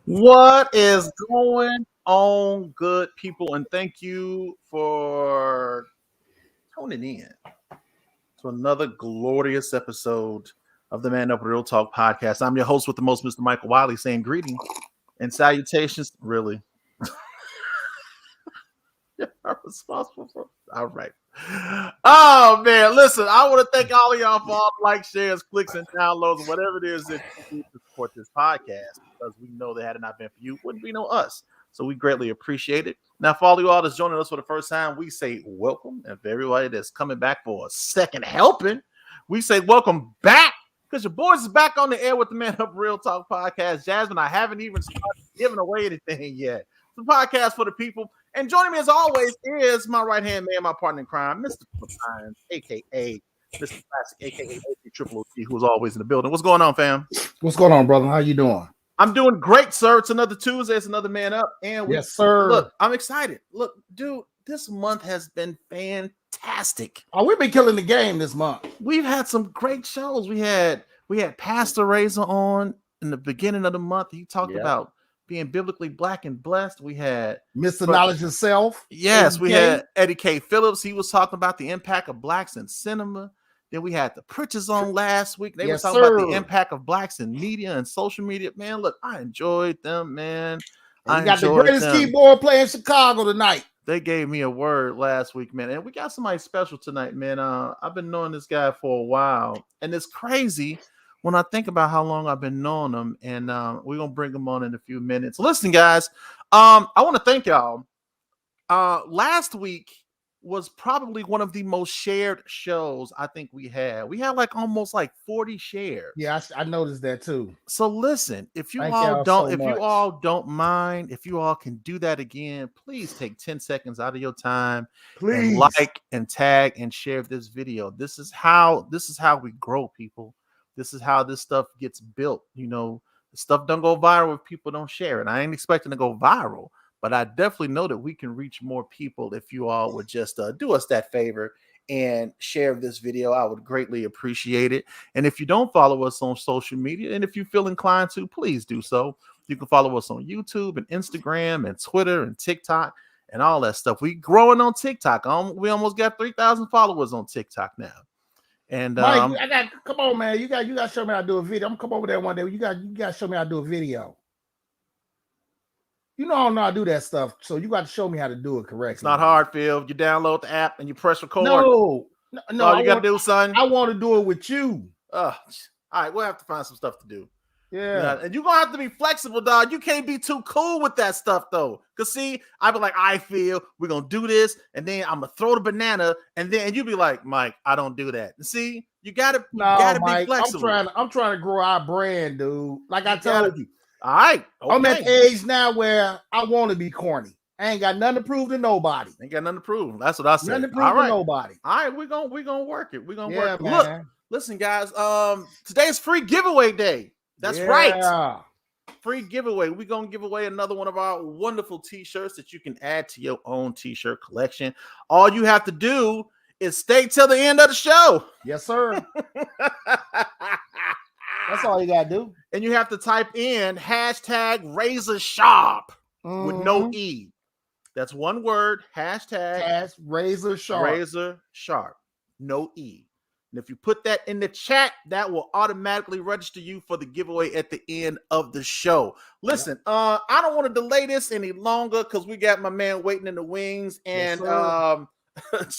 What is going on, good people? And thank you for tuning in to another glorious episode of the Man Up Real Talk podcast. I'm your host with the most, Mr. Michael Wiley, saying greeting and salutations. Really, I'm responsible for. All right. Oh man, listen, I want to thank all of y'all for all the likes, shares, clicks, and downloads, and whatever it is that you do to support this podcast, because we know that had it not been for you, wouldn't be no us. So we greatly appreciate it. Now, for all you all that's joining us for the first time, we say welcome. And for everybody that's coming back for a second helping, we say welcome back. Because your boys is back on the air with the Man Up Real Talk podcast. Jasmine, I haven't even started giving away anything yet. It's a podcast for the people. And joining me as always is my right hand man, my partner in crime, Mr. Pines, aka Mr. Classic, aka Triple OT, who's always in the building. What's going on, fam? What's going on, brother? How you doing? I'm doing great, sir. It's another Tuesday. It's another Man Up, and yes, sir. Look, I'm excited. Look, dude, this month has been fantastic. Oh, we've been killing the game this month. We've had some great shows. We had Pastor Razor on in the beginning of the month. He talked about being biblically black and blessed. We had Mr. Knowledge himself. Yes, we had Eddie K. Phillips. He was talking about the impact of blacks in cinema. Then we had the Pritches on last week. They were talking about the impact of blacks in media and social media. Man, look, I enjoyed them, man. I got the greatest keyboard player in Chicago tonight. They gave me a word last week, man. And we got somebody special tonight, man. I've been knowing this guy for a while. And it's crazy when I think about how long I've been knowing him. And we're going to bring him on in a few minutes. Listen, guys, I want to thank y'all. Last week was probably one of the most shared shows I think we had. We had like almost like 40 shares. Yeah, I noticed that too. So listen, if you all don't mind, if you all can do that again, please take 10 seconds out of your time and like and tag and share this video. This is how we grow, people. This is how this stuff gets built. You know, stuff don't go viral if people don't share it. I ain't expecting to go viral. But I definitely know that we can reach more people if you all would just do us that favor and share this video. I would greatly appreciate it. And if you don't follow us on social media, and if you feel inclined to, please do so. You can follow us on YouTube and Instagram and Twitter and TikTok and all that stuff. We growing on TikTok. We almost got 3,000 followers on TikTok now. And Mike, come on, man. You got to show me how to do a video. I'm gonna come over there one day. You got to show me how to do a video. You know I don't know how to do that stuff, so you got to show me how to do it correctly. It's not hard, Phil. You download the app and you press record. No. All you got to do, son. I want to do it with you. All right, we'll have to find some stuff to do. Yeah. And you're going to have to be flexible, dog. You can't be too cool with that stuff, though. Because, see, I be like, I feel we're going to do this, and then I'm going to throw the banana, and then you be like, Mike, I don't do that. And see, you got to be flexible. I'm trying to grow our brand, dude. Like I told you. All right. Okay. I'm at the age now where I want to be corny. I ain't got nothing to prove to nobody. Ain't got nothing to prove. That's what I said. Nothing to prove to nobody. All right, we're gonna work it. We're gonna work it. Look, listen, guys. Today's free giveaway day. That's right. Free giveaway. We're gonna give away another one of our wonderful t-shirts that you can add to your own t-shirt collection. All you have to do is stay till the end of the show. Yes, sir. That's all you gotta do. And you have to type in #Razor Sharp with no E. That's one word. #Razor Sharp. Razor Sharp. No E. And if you put that in the chat, that will automatically register you for the giveaway at the end of the show. Listen, I don't want to delay this any longer because we got my man waiting in the wings. And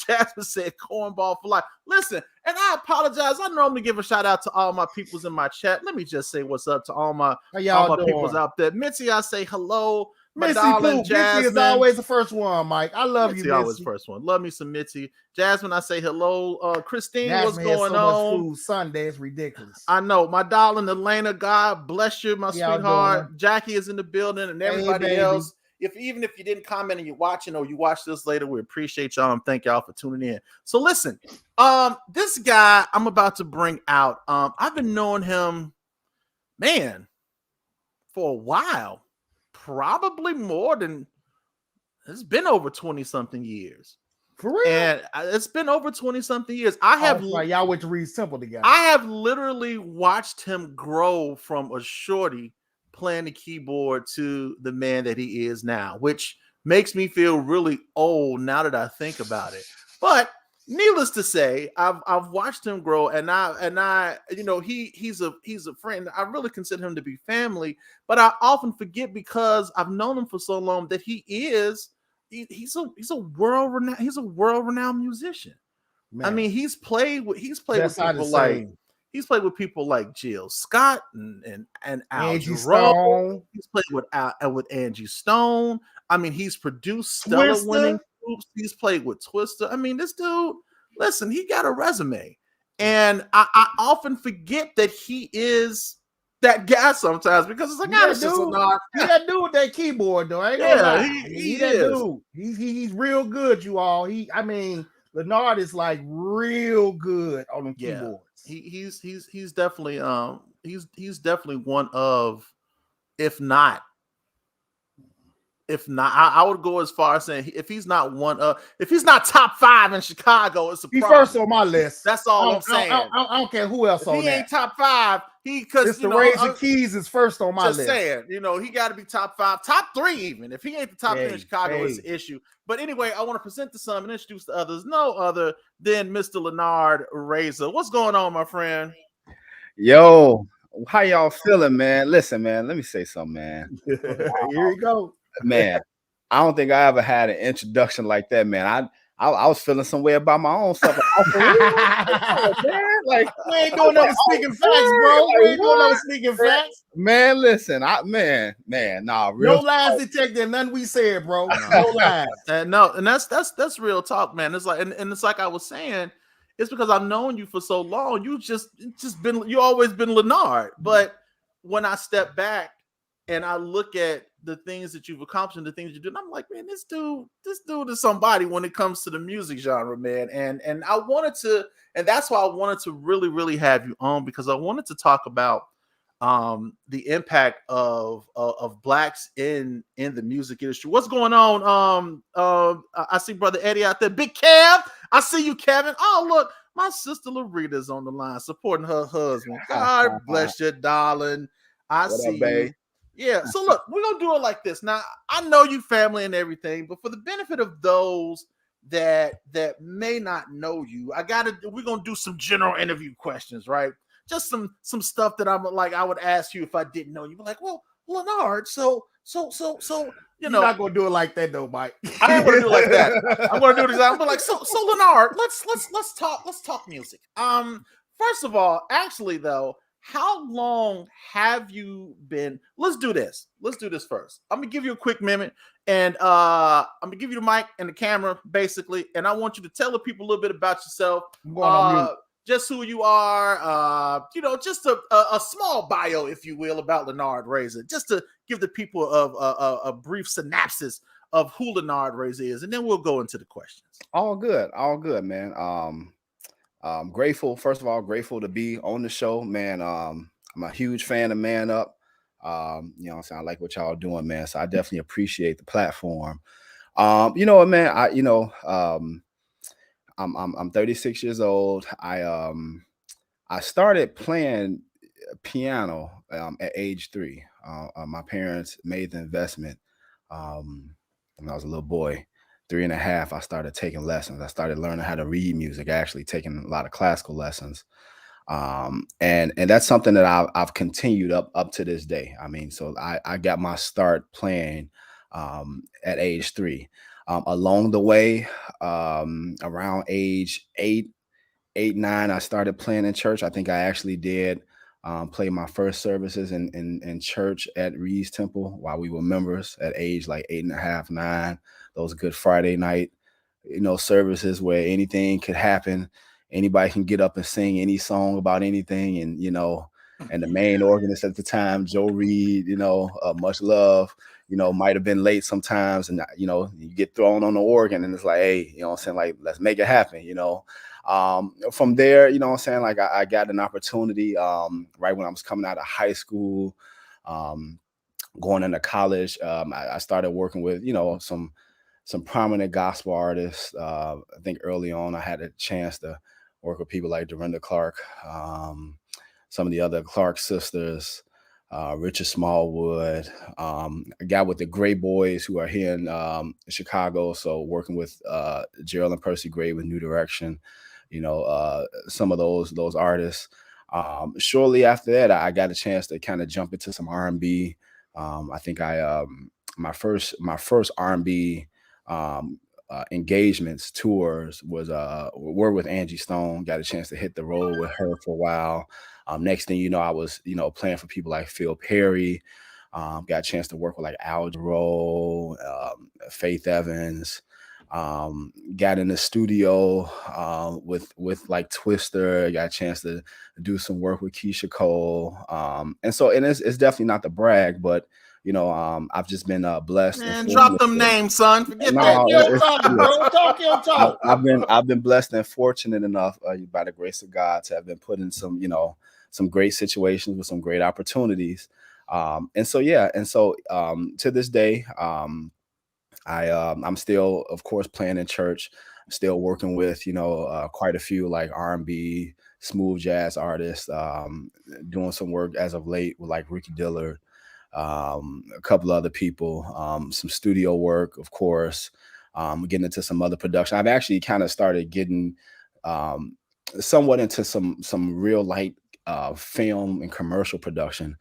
Jasmine said cornball for life. Listen, and I apologize. I normally give a shout out to all my peoples in my chat. Let me just say what's up to all my peoples out there. Mitzi, I say hello. Missy is always the first one, Mike. I love Mitzi, you, Missy. Always first one. Love me some Mitzi. Jasmine, I say hello. Christine, Jasmine, what's going on? Much food Sunday, it's ridiculous. I know. My darling Elena, God bless you, my sweetheart. Jackie is in the building, and everybody else. Even if you didn't comment and you're watching or you watch this later, we appreciate y'all and thank y'all for tuning in. So listen, this guy I'm about to bring out, I've been knowing him, man, for a while. Probably more than, it's been over 20-something years. For real? And it's been over 20-something years. I have y'all went to read Simple together. I have literally watched him grow from a shorty playing the keyboard to the man that he is now, which makes me feel really old now that I think about it. But needless to say, I've watched him grow, and I he's a friend. I really consider him to be family, but I often forget because I've known him for so long that he's a world renowned musician. Man. I mean, he's played with people like Jill Scott and Al Angie Jarreau. Stone. He's played with Angie Stone. I mean, he's produced stellar winning groups. He's played with Twister. I mean, this dude, listen, he got a resume. And I often forget that he is that guy sometimes because it's like, it's just Lennard. He that dude with that keyboard, though. I ain't gonna lie. He that dude. He's real good, you all. Lennard is like real good on the keyboards. He's definitely he's definitely one of, if not, I would go as far as saying if he's not top 5 in Chicago, it's a problem. He's first on my list. That's all I'm saying. I don't care who else if on he that. ain't top 5. It's the Razor Keys is first on my list. Just saying, he got to be top 5, top 3 even. If he ain't the top 3 in Chicago, it's an issue. But anyway, I want to present to some and introduce the others. No other than Mr. Lennard Razor. What's going on, my friend? Yo, how y'all feeling, man? Listen, man, let me say something, man. Here we go. Man, I don't think I ever had an introduction like that, man. I was feeling some way about my own stuff. Like, we ain't doing no speaking facts, bro. We ain't doing no speaking facts. Man, listen, real. No lies detected, none we said, bro. No lies. And that's real talk, man. It's like, and it's like I was saying, it's because I've known you for so long. You always been Lennard. But when I step back and I look at the things that you've accomplished and the things you do, and I'm like, man, this dude is somebody when it comes to the music genre, man. And I wanted to, and that's why I wanted to really, really have you on, because I wanted to talk about the impact of blacks in the music industry. What's going on? I see Brother Eddie out there. Big Kev, I see you, Kevin. Oh, look, my sister Larita's on the line supporting her husband. God bless you, darling. I see you. Yeah, so look, we're going to do it like this. Now, I know you family and everything, but for the benefit of those that may not know you, we're going to do some general interview questions, right? Just some stuff that I would ask you if I didn't know you. Be like, well, Lennard, so you're not going to do it like that though, Mike. I ain't going to do it like that. I'm going to do it. I'm like, so Lennard, let's talk music. First of all, actually though, how long have you been? Let's do this first. I'm gonna give you a quick minute, and I'm gonna give you the mic and the camera, basically, and I want you to tell the people a little bit about yourself. Just who you are, just a small bio, if you will, about Lennard Razor, just to give the people a brief synopsis of who Lennard Razor is, and then we'll go into the questions. All good, man. Grateful to be on the show, man. I'm a huge fan of Man Up. I like what y'all doing, man. So I definitely appreciate the platform. Man, I'm 36 years old. I started playing piano at age 3. My parents made the investment when I was a little boy. 3.5, I started taking lessons. I started learning how to read music, actually taking a lot of classical lessons. And that's something that I've continued up to this day. I mean, so I got my start playing at age 3. Along the way, around age 8, 9, I started playing in church. I think I actually did play my first services in church at Reed's Temple while we were members at age like 8.5, 9. Those Good Friday night, services where anything could happen. Anybody can get up and sing any song about anything. And, and the main organist at the time, Joe Reed, much love, might have been late sometimes. And, you get thrown on the organ and it's like, hey, like, let's make it happen, From there, like I got an opportunity right when I was coming out of high school, going into college. I started working with, some prominent gospel artists. I think early on I had a chance to work with people like Dorinda Clark, some of the other Clark sisters, Richard Smallwood. I got with the Gray Boys, who are here in Chicago. So working with Gerald and Percy Gray with New Direction, some of those artists. Shortly after that, I got a chance to kind of jump into some R&B. I think my first R&B engagements, tours were with Angie Stone. Got a chance to hit the road with her for a while. Next thing you know, I was playing for people like Phil Perry. Got a chance to work with like Al Jarreau, Faith Evans. Got in the studio with like Twister. Got a chance to do some work with Keisha Cole. And it's definitely not to brag, but I've just been blessed. Man, drop them names, son. Forget that. Talk. I've been blessed and fortunate enough by the grace of God to have been put in some great situations with some great opportunities. To this day, I'm still, of course, playing in church. I'm still working with quite a few like R&B, smooth jazz artists. Doing some work as of late with like Ricky Dillard. A couple other people, some studio work, of course, getting into some other production. I've actually kind of started getting somewhat into some real light film and commercial production.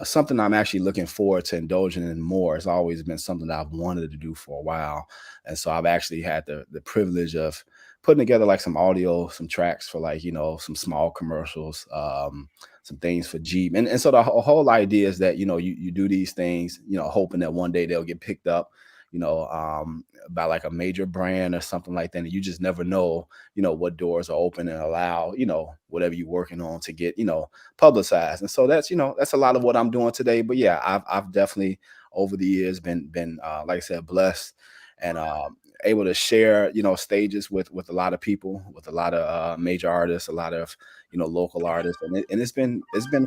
Something I'm actually looking forward to indulging in more. It's always been something that I've wanted to do for a while. And so I've actually had the privilege of putting together like some audio, some tracks for like, some small commercials, some things for Jeep. And so the whole idea is that, you do these things, hoping that one day they'll get picked up, by like a major brand or something like that. And you just never know, what doors are open and allow, whatever you're working on to get, publicized. And so that's a lot of what I'm doing today. But yeah, I've definitely over the years been like I said, blessed and able to share, stages with a lot of people, with a lot of major artists, a lot of, local artists. And it's been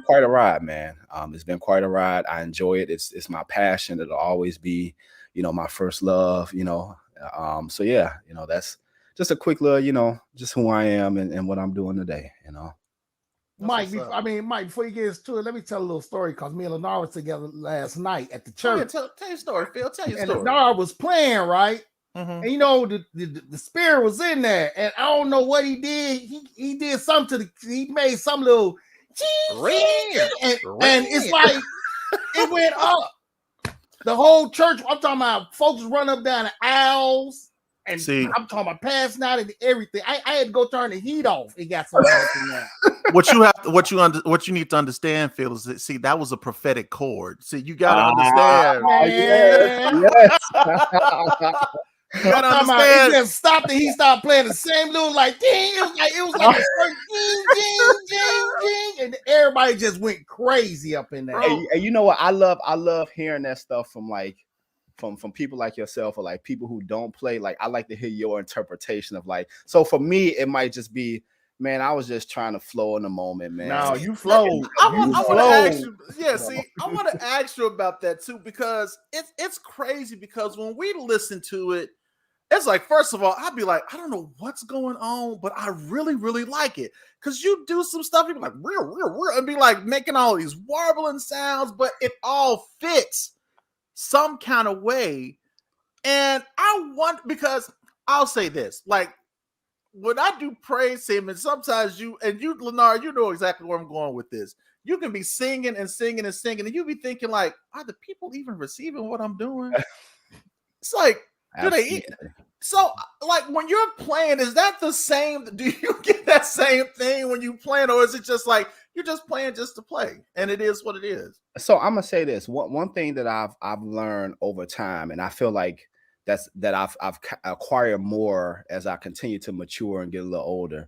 quite a ride, man. It's been quite a ride. I enjoy it. It's my passion. It'll always be, my first love, so yeah, that's just a quick little, just who I am and what I'm doing today, Mike, before you get into it, let me tell a little story because me and Lennard were together last night at the church. Tell your story, Phil. Tell your story. Lennard was playing, right? Mm-hmm. And the spirit was in there, and I don't know what he did. He did something he made some little and it's like it went up. The whole church, I'm talking about folks run up down the aisles, and I'm talking about passing out and everything. I had to go turn the heat off. It got so much in there. What you need to understand, Phil, is that that was a prophetic chord. See, you gotta understand. Yes. You gotta understand. He just stopped and he started playing the same little like ding. It was like a ding, and everybody just went crazy up in there. And you know what? I love hearing that stuff from like from people like yourself or like people who don't play. Like I like to hear your interpretation of like. So for me, it might just be, man, I was just trying to flow in the moment, man. No, you flow. I want to ask you. Yeah, see, I want to ask you about that too because it's crazy because when we listen to it. It's like, first of all, I'd be like, I don't know what's going on, but I really, really like it. Because you do some stuff, you be like, and be like making all these warbling sounds, but it all fits some kind of way. And I want, because I'll say this, like, when I do praise him, and sometimes you, Lennard, you know exactly where I'm going with this. You can be singing and singing and singing, and you be thinking, like, are the people even receiving what I'm doing? It's like, do they eat? So, like, when you're playing, is that the same? Do you get that same thing when you playing, or is it just like you're just playing just to play, and it is what it is? So I'm gonna say this. One thing that I've learned over time, and I feel like that I've acquired more as I continue to mature and get a little older.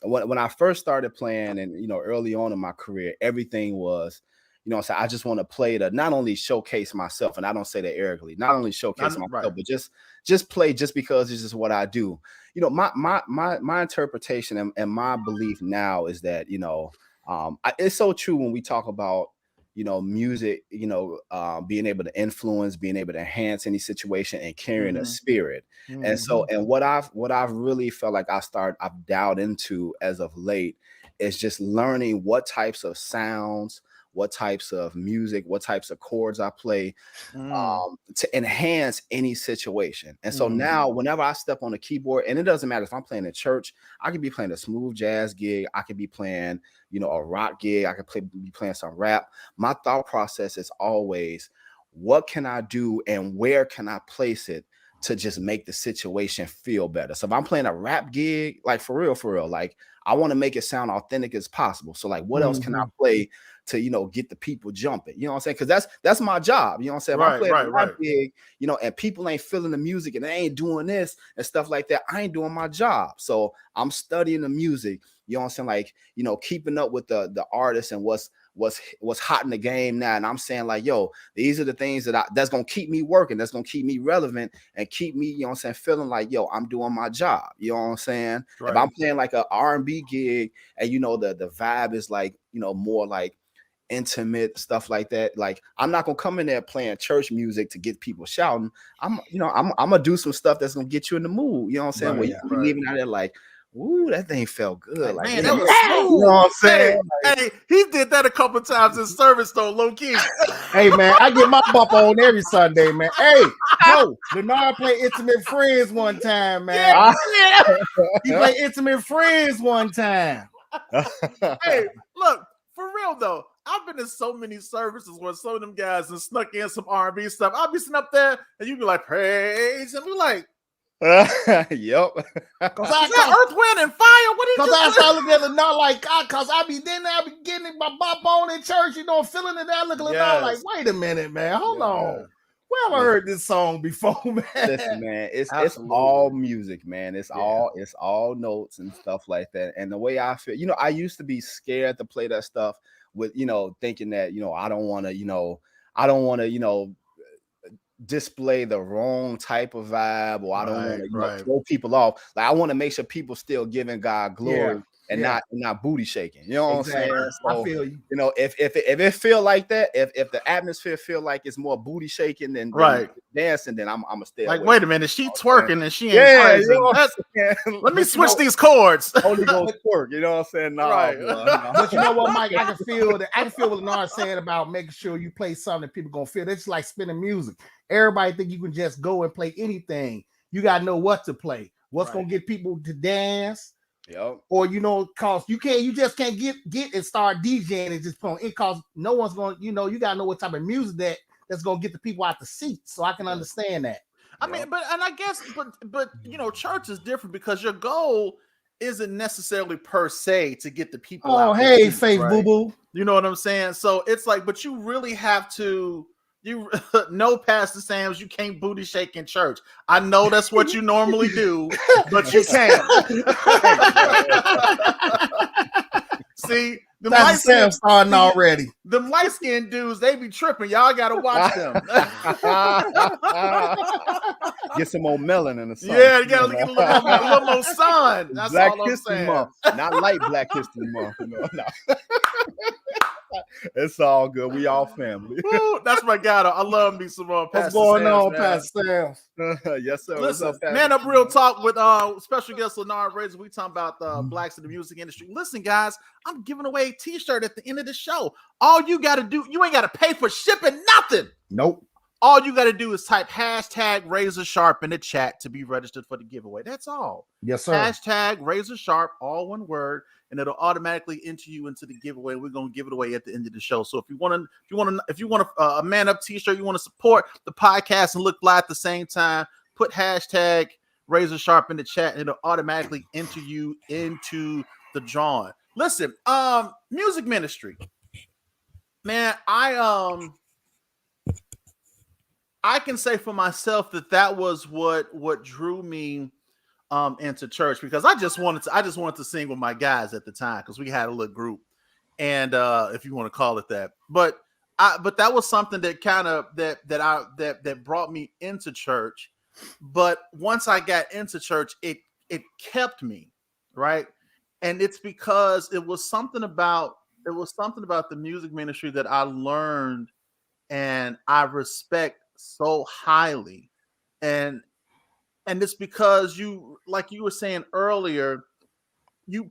When I first started playing, and early on in my career, everything was. So I just want to play to not only showcase myself, and I don't say that arrogantly, not only showcase myself, right, but just play just because it's just what I do. My interpretation and my belief now is that, it's so true when we talk about, music, being able to influence, being able to enhance any situation and carrying a spirit. Mm-hmm. And so, and what I've really felt like I've dialed into as of late is just learning what types of sounds, what types of music, what types of chords I play, to enhance any situation. And so now whenever I step on the keyboard, and it doesn't matter if I'm playing in church, I could be playing a smooth jazz gig, I could be playing, you know, a rock gig, I could be playing some rap. My thought process is always, what can I do and where can I place it to just make the situation feel better? So if I'm playing a rap gig, like for real, like I want to make it sound authentic as possible. So like, what else can I play to, you know, get the people jumping? You know what I'm saying? Because that's my job. You know what I'm saying? If I'm playing a rap gig, you know, and people ain't feeling the music and they ain't doing this and stuff like that, I ain't doing my job. So I'm studying the music. You know what I'm saying? Like, you know, keeping up with the artists and what's hot in the game now. And I'm saying like, yo, these are the things that's going to keep me working. That's going to keep me relevant and keep me, you know what I'm saying, feeling like, yo, I'm doing my job. You know what I'm saying? Right. If I'm playing like a R&B gig and, you know, the vibe is like, you know, more like intimate stuff like that. Like, I'm not going to come in there playing church music to get people shouting. I'm going to do some stuff that's going to get you in the mood. You know what I'm saying? Where you leaving out there like, ooh, that thing felt good. Like, man, that was smooth. You know what I'm saying? Hey, he did that a couple times in service though, low key. Hey man, I get my bump on every Sunday, man. Hey, yo, Lennard played Intimate Friends one time, man. Yeah. He played Intimate Friends one time. Hey, look, for real though, I've been in so many services where some of them guys have snuck in some R&B stuff. I'll be sitting up there and you be like, praise, and we like, yep. Cause I got Earth, Wind, and Fire. What did you? Cause I look at it not like God. Cause I be getting my bump on in church, you know, feeling it. I look at it now like, wait a minute, man, hold on. Where have I heard this song before, man? Listen, man, it's all music, man. It's all notes and stuff like that. And the way I feel, you know, I used to be scared to play that stuff with, you know, thinking that, you know, I don't want to, you know, display the wrong type of vibe, or I don't want to throw people off. Like, I want to make sure people still giving God glory and not booty shaking. You know what I'm saying? So, I feel you. You know, if it feel like that, if the atmosphere feel like it's more booty shaking than dancing, then I'm gonna stay like, away. wait a minute, she twerking and she ain't crazy. You know, let me switch these chords. Holy Ghost twerk, you know what I'm saying? No, But you know what, Mike? I can feel what Lennard's saying about making sure you play something that people gonna feel. It's like spinning music. Everybody think you can just go and play anything. You gotta know what to play. What's gonna get people to dance. Yep. Or, you know, cause you just can't get and start DJing and just playing it, cause no one's gonna, you know, you gotta know what type of music that's gonna get the people out the seats. So I can understand that. I mean, but you know, church is different because your goal isn't necessarily per se to get the people out. Oh, hey, Faith Boo Boo. You know what I'm saying? So it's like, but you really have to. You know, Pastor Sam's, you can't booty shake in church. I know that's what you normally do, but you can't. See, the light skin starting already. Them light skinned dudes, they be tripping. Y'all gotta watch them. Get some more melon in the sun. Yeah, you gotta get a little more sun. That's Black all I'm History saying. Month, not light Black History Month. No. It's all good. We all family. Woo, that's my guy. I love me some Pastor What's going Sam's, on, man. Pastor Sam? Yes, sir. Listen, Man Up Real Talk with special guest Lennard Razor. We talking about the blacks in the music industry. Listen, guys, I'm giving away a t-shirt at the end of the show. All you got to do, you ain't got to pay for shipping nothing. Nope. All you got to do is type hashtag Razor Sharp in the chat to be registered for the giveaway. That's all. Yes, sir. Hashtag Razor Sharp, all one word, and it'll automatically enter you into the giveaway. We're gonna give it away at the end of the show. So if you want a Man Up t-shirt, you want to support the podcast and look fly at the same time, put hashtag Razor Sharp in the chat, and it'll automatically enter you into the drawing. Listen, music ministry, man. I can say for myself that was what drew me into church, because I just wanted to sing with my guys at the time, because we had a little group, and if you want to call it that, but that was something that kind of that brought me into church. But once I got into church, it kept me, right, and it's because it was something about the music ministry that I learned and I respect so highly, and it's because you, like you were saying earlier,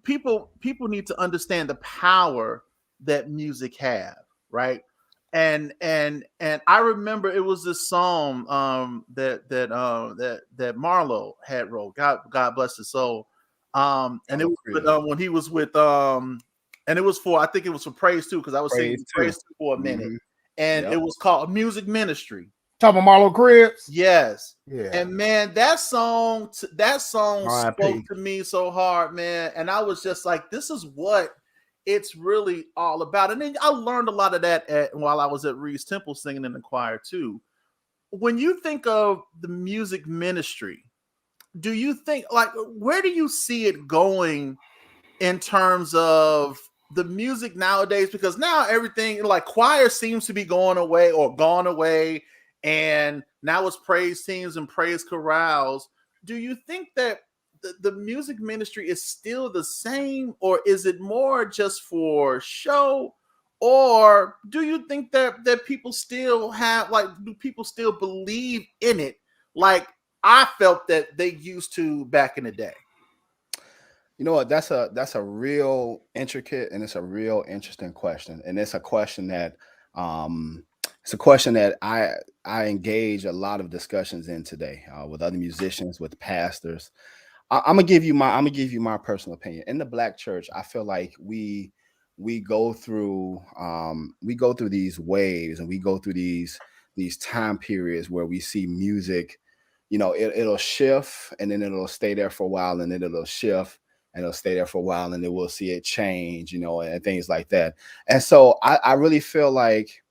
people need to understand the power that music have, right? And I remember it was this song that Marlo had wrote. God bless his soul. And it was with, when he was with and it was for, I think it was for Praise 2, because I was singing Praise 2 for a minute. And it was called Music Ministry. Talking about Marlo Cribbs? Yes. Yeah. And man, that song spoke to me so hard, man. And I was just like, this is what it's really all about. And then I learned a lot of that while I was at Reed's Temple singing in the choir too. When you think of the music ministry, do you think, like, where do you see it going in terms of the music nowadays? Because now everything, like, choir seems to be going away or gone away, and now it's praise teams and praise chorales. Do you think that the music ministry is still the same, or is it more just for show? Or do you think that people still have, like, do people still believe in it like I felt that they used to back in the day? You know what? That's a real intricate, and it's a real interesting question. And it's a question that I engage a lot of discussions in today with other musicians, with pastors. I'm gonna give you my personal opinion. In the Black church, I feel like we go through these waves, and we go through these time periods where we see music. It'll shift, and then it'll stay there for a while, and then it'll shift, and it'll stay there for a while, and then we'll see it change, and things like that. And so I really feel like,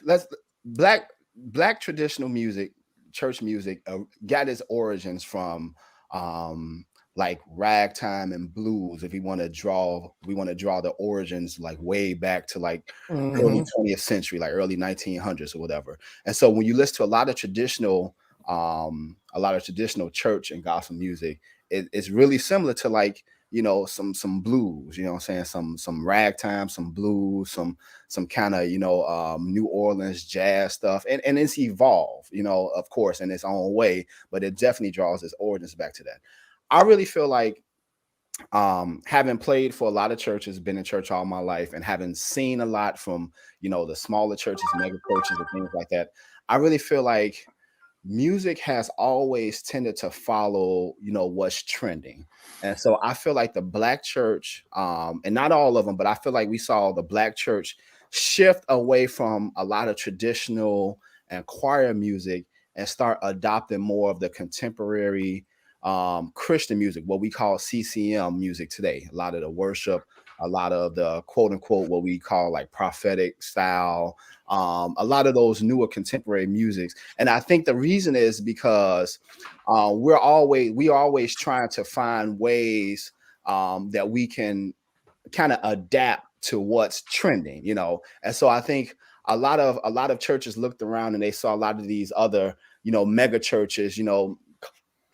let's black traditional music, church music, got its origins from like ragtime and blues. If we want to draw the origins like way back to like early 20th century, like early 1900s or whatever. And so when you listen to a lot of traditional church and gospel music, it's really similar to, like, some blues, what I'm saying, some ragtime, some blues, some kind of, New Orleans jazz stuff. And it's evolved, of course, in its own way, but it definitely draws its origins back to that. I really feel like, having played for a lot of churches, been in church all my life, and having seen a lot from, the smaller churches, mega churches, and things like that, I really feel like music has always tended to follow, what's trending. And so I feel like the Black church, and not all of them, but I feel like we saw the Black church shift away from a lot of traditional and choir music and start adopting more of the contemporary Christian music, what we call CCM music today. A lot of the worship, a lot of the quote unquote what we call like prophetic style, a lot of those newer contemporary musics. And I think the reason is because we're always trying to find ways that we can kind of adapt to what's trending, And so I think a lot of churches looked around and they saw a lot of these other, mega churches,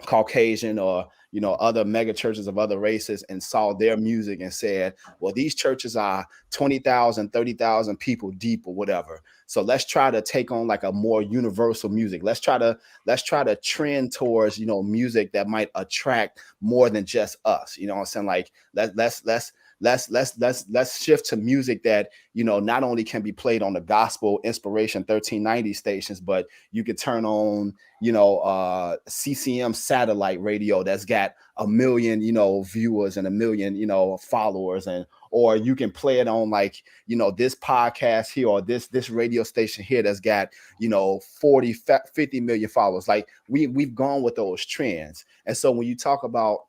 Caucasian or other mega churches of other races, and saw their music and said, well, these churches are 20,000, 30,000 people deep or whatever. So let's try to take on like a more universal music. Let's try to trend towards, music that might attract more than just us. You know what I'm saying? Like let's shift to music that, not only can be played on the gospel inspiration 1390 stations, but you could turn on, CCM satellite radio that's got 1 million, viewers and 1 million, followers, or you can play it on like, this podcast here or this radio station here that's got, 40, 50 million followers. Like we've gone with those trends. And so when you talk about,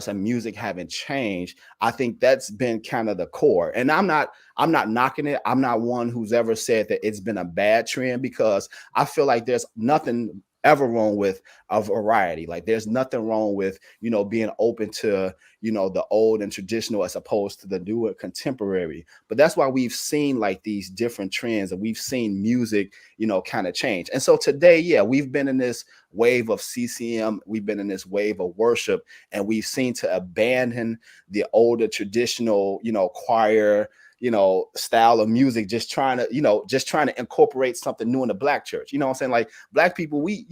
some music having changed, I think that's been kind of the core. And I'm not knocking it. I'm not one who's ever said that it's been a bad trend, because I feel like there's nothing ever wrong with a variety. Like there's nothing wrong with, being open to, the old and traditional as opposed to the newer contemporary. But that's why we've seen like these different trends, and we've seen music, kind of change. And so today, yeah, we've been in this wave of CCM, we've been in this wave of worship, and we've seen to abandon the older traditional, choir, style of music, just trying to incorporate something new in the Black church. You know what I'm saying? Like Black people, we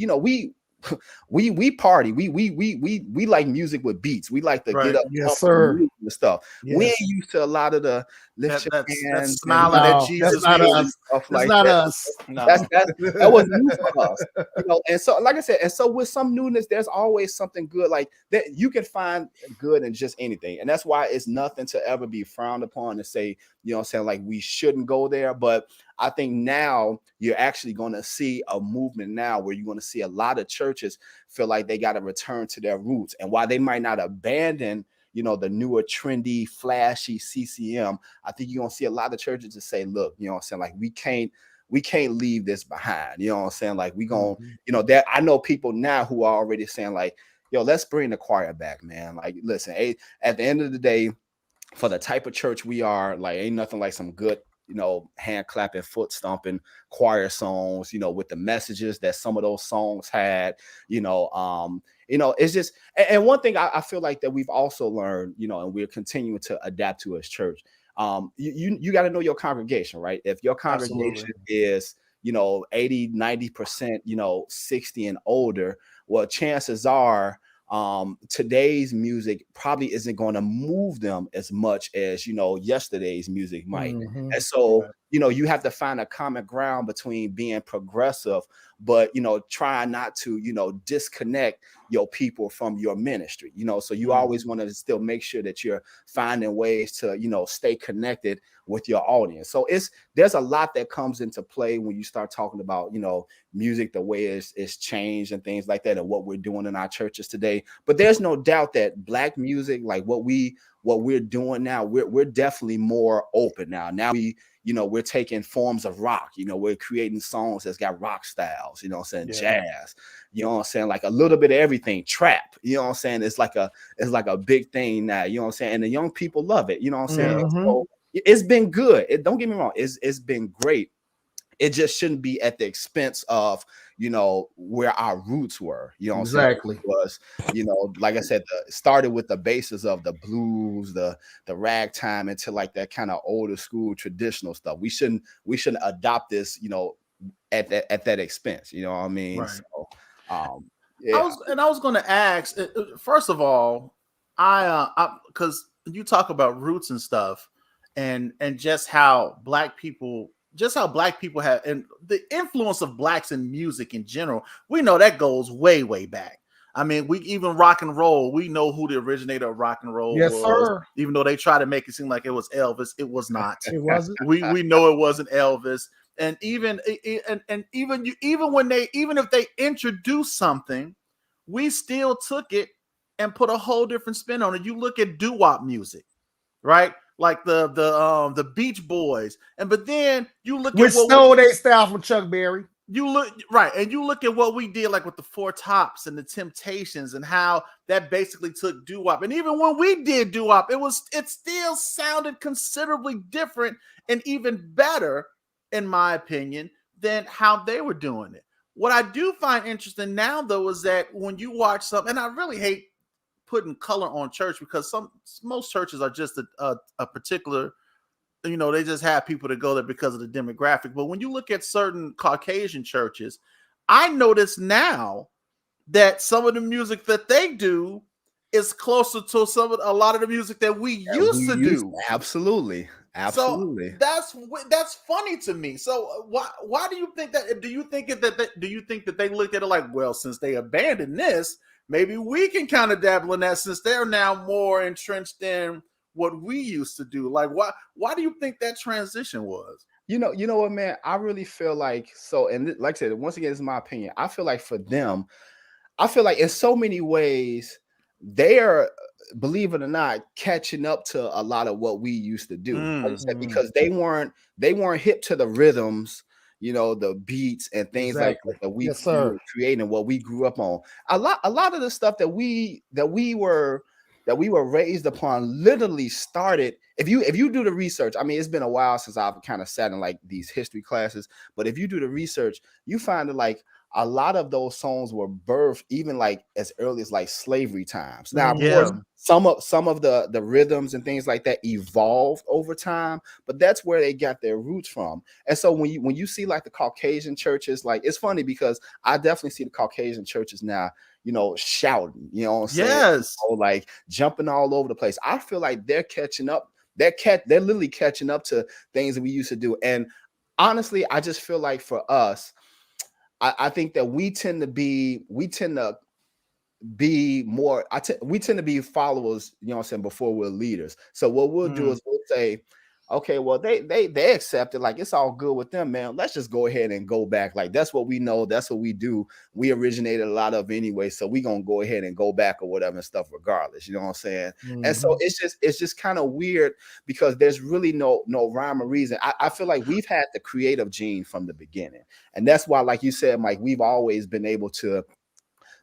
we party. We like music with beats. We like to get up, yes, sir, and stuff. Yes. We ain't used to a lot of the lift your hands, that's smiling at Jesus. That's not us. Stuff that's like not that. us. No. That was new for us, you know. And so, like I said, and so with some newness, there's always something good like that. You can find good in just anything, and that's why it's nothing to ever be frowned upon to say, you know what I'm saying, like we shouldn't go there. But I think now you're actually going to see a movement now where you're going to see a lot of churches feel like they got to return to their roots. And while they might not abandon, you know, the newer, trendy, flashy CCM, I think you're going to see a lot of churches to say, look, you know what I'm saying, like we can't leave this behind. You know what I'm saying? Like we going to, you know, that I know people now who are already saying like, yo, let's bring the choir back, man. Like, listen, at the end of the day, for the type of church we are, like, ain't nothing like some good, you know, hand clapping, foot stomping choir songs, you know, with the messages that some of those songs had, you know, it's just, and one thing I feel like that we've also learned, you know, and we're continuing to adapt to as church. You got to know your congregation, right? If your congregation is, you know, 80-90%, you know, 60 and older, well, chances are today's music probably isn't going to move them as much as, you know, yesterday's music might. And so, you know, you have to find a common ground between being progressive, but, you know, try not to, you know, disconnect your people from your ministry, you know. So you always want to still make sure that you're finding ways to, you know, stay connected with your audience. So there's a lot that comes into play when you start talking about, you know, music, the way it's changed and things like that, and what we're doing in our churches today. But there's no doubt that Black music, like what we're doing now, we're definitely more open now. Now we're taking forms of rock, you know, we're creating songs that's got rock styles, you know what I'm saying, jazz, you know what I'm saying, like a little bit of everything, trap, you know what I'm saying. It's like a big thing now, you know what I'm saying, and the young people love it, you know what I'm saying. So it's been good. Don't get me wrong, it's been great. It just shouldn't be at the expense of, you know, where our roots were, you know what I'm saying? It was, you know, like I said, started with the basis of the blues, the ragtime, into like that kind of older school traditional stuff. We shouldn't adopt this, you know, at that expense, you know what I mean? Right. So, I was going to ask, first of all, because you talk about roots and stuff, and just how Black people have, and the influence of Blacks in music in general, we know that goes way, way back. I mean, we even rock and roll, we know who the originator of rock and roll was. Sir. Even though they try to make it seem like it was Elvis, it was not. It wasn't. We know it wasn't Elvis. And even if they introduced something, we still took it and put a whole different spin on it. You look at doo-wop music, right? Like the Beach Boys, but then you look at what stole their style from Chuck Berry. You look at what we did, like with the Four Tops and the Temptations, and how that basically took doo-wop. And even when we did doo-wop, it still sounded considerably different and even better, in my opinion, than how they were doing it. What I do find interesting now, though, is that when you watch something, and I really hate putting color on church, because most churches are just a particular, you know, they just have people that go there because of the demographic. But when you look at certain Caucasian churches, I notice now that some of the music that they do is closer to a lot of the music that we used to do. Absolutely. So that's funny to me. So why do you think that? Do you think that they looked at it like, well, since they abandoned this, maybe we can kind of dabble in that, since they're now more entrenched in what we used to do? Like, why do you think that transition was? You know what, man? I really feel like, so, and like I said, once again, this is my opinion. I feel like for them, in so many ways, they are, believe it or not, catching up to a lot of what we used to do. Like I said, because they weren't hip to the rhythms, you know, the beats and things like that we were creating, what we grew up on. A lot of the stuff that we were raised upon literally started if you do the research, I mean, it's been a while since I've kind of sat in like these history classes, but if you do the research, you find that like a lot of those songs were birthed even like as early as like slavery times. Now, of course, some of the rhythms and things like that evolved over time, but that's where they got their roots from. And so when you see like the Caucasian churches, like it's funny because I definitely see the Caucasian churches now, you know, shouting, you know what I'm saying? Yes. You know, like jumping all over the place. I feel like they're catching up. They're literally catching up to things that we used to do. And honestly, I just feel like for us, I think that we tend to be more, we tend to be followers, you know what I'm saying, before we're leaders. So what we'll do is we'll say, okay, well, they accept it, like it's all good with them, man. Let's just go ahead and go back. Like that's what we know, that's what we do. We originated a lot of anyway, so we gonna go ahead and go back or whatever and stuff, regardless. You know what I'm saying? And so it's just kind of weird because there's really no rhyme or reason. I feel like we've had the creative gene from the beginning, and that's why, like you said, Mike, we've always been able to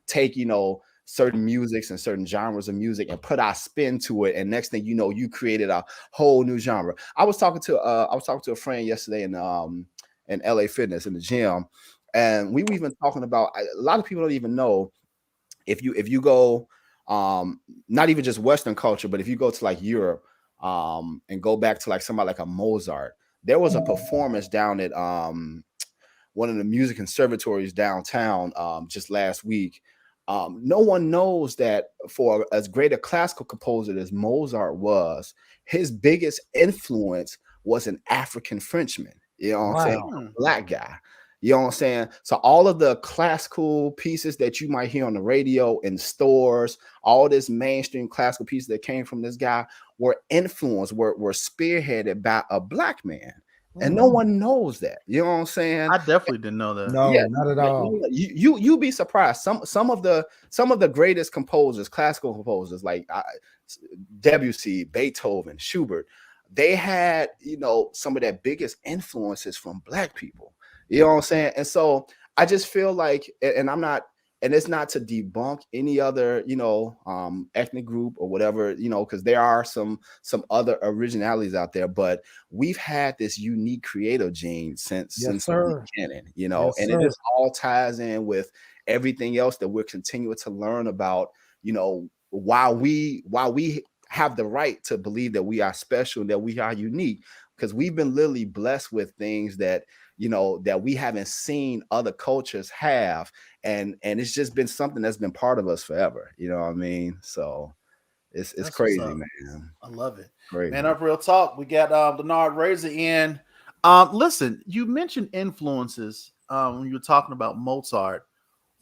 take, you know, certain musics and certain genres of music and put our spin to it, and next thing you know, you created a whole new genre. I was talking to a friend yesterday in LA Fitness in the gym, and we were even talking about, a lot of people don't even know, if you go not even just Western culture, but if you go to like Europe and go back to like somebody like a Mozart, there was a performance down at one of the music conservatories downtown just last week. No one knows that for as great a classical composer as Mozart was, his biggest influence was an African Frenchman. You know what I'm saying? A black guy. You know what I'm saying? So all of the classical pieces that you might hear on the radio, in stores, all this mainstream classical pieces that came from this guy were influenced, were spearheaded by a black man. And no one knows that. You know what I'm saying? I definitely didn't know that. No, not at all. You be surprised. Some of the greatest composers, classical composers like Debussy, Beethoven, Schubert, they had, you know, some of their biggest influences from black people. You know what I'm saying? And so I just feel like, and I'm not, and it's not to debunk any other, you know, ethnic group or whatever, you know, because there are some other originalities out there, but we've had this unique creative gene since the beginning, you know, and it just all ties in with everything else that we're continuing to learn about, you know, why we have the right to believe that we are special, that we are unique, because we've been literally blessed with things that, you know, that we haven't seen other cultures have. And it's just been something that's been part of us forever. You know what I mean? So it's crazy, man. I love it. Great, man. Up Real Talk. We got Lennard Razor in. Listen, you mentioned influences when you were talking about Mozart.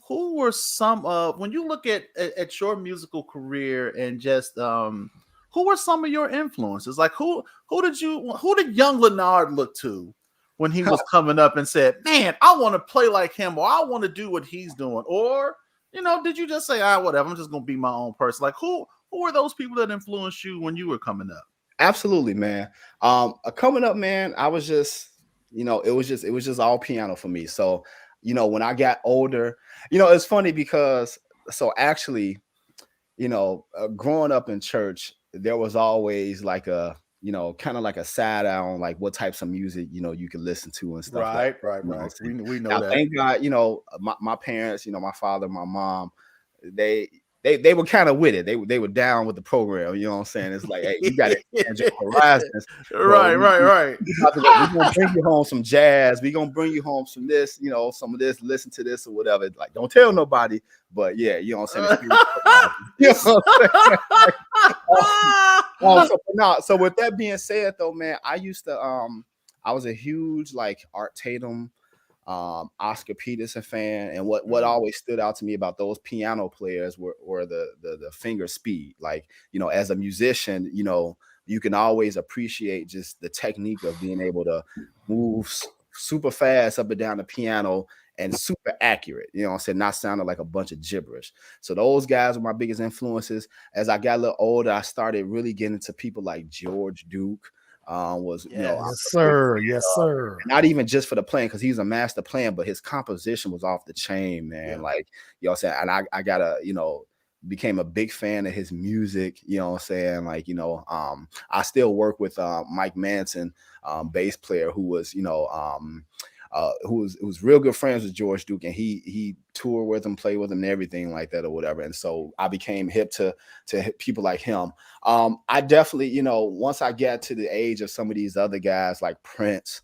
Who were some of, when you look at your musical career and just who were some of your influences? Like who did young Lennard look to when he was coming up and said, man, I want to play like him, or I want to do what he's doing? Or, you know, did you just say, whatever, I'm just going to be my own person? Like who were those people that influenced you when you were coming up? Absolutely, man. Coming up, man, I was just, you know, it was just all piano for me. So, you know, when I got older, you know, it's funny because, so actually, you know, growing up in church, there was always like a, you know, kind of like a side eye on like what types of music, you know, you can listen to and stuff. Right. We know that. Thank God, you know, my parents, you know, my father, my mom, they were kind of with it. They were down with the program. You know what I'm saying? It's like, hey, you got to expand your horizons. Right. We're gonna bring you home some jazz. We're gonna bring you home some this, you know, some of this. Listen to this or whatever. Like, don't tell nobody. But yeah, you know what I'm saying. You know what I'm saying? So with that being said, though, man, I used to I was a huge like Art Tatum, Oscar Peterson fan, and what always stood out to me about those piano players were the finger speed. Like, you know, as a musician, you know, you can always appreciate just the technique of being able to move super fast up and down the piano and super accurate, you know what I'm saying, not sounding like a bunch of gibberish. So those guys were my biggest influences. As I got a little older, I started really getting into people like George Duke. You know, yes, sir. Not even just for the playing, because he's a master player, but his composition was off the chain, man. Like, you know what I'm saying? And I gotta, you know, became a big fan of his music. You know what I'm saying? Like, you know, I still work with Mike Manson, bass player, who was, you know, who was real good friends with George Duke, and he toured with him, played with him, and everything like that or whatever. And so I became hip to people like him. I definitely, you know, once I get to the age of some of these other guys like Prince,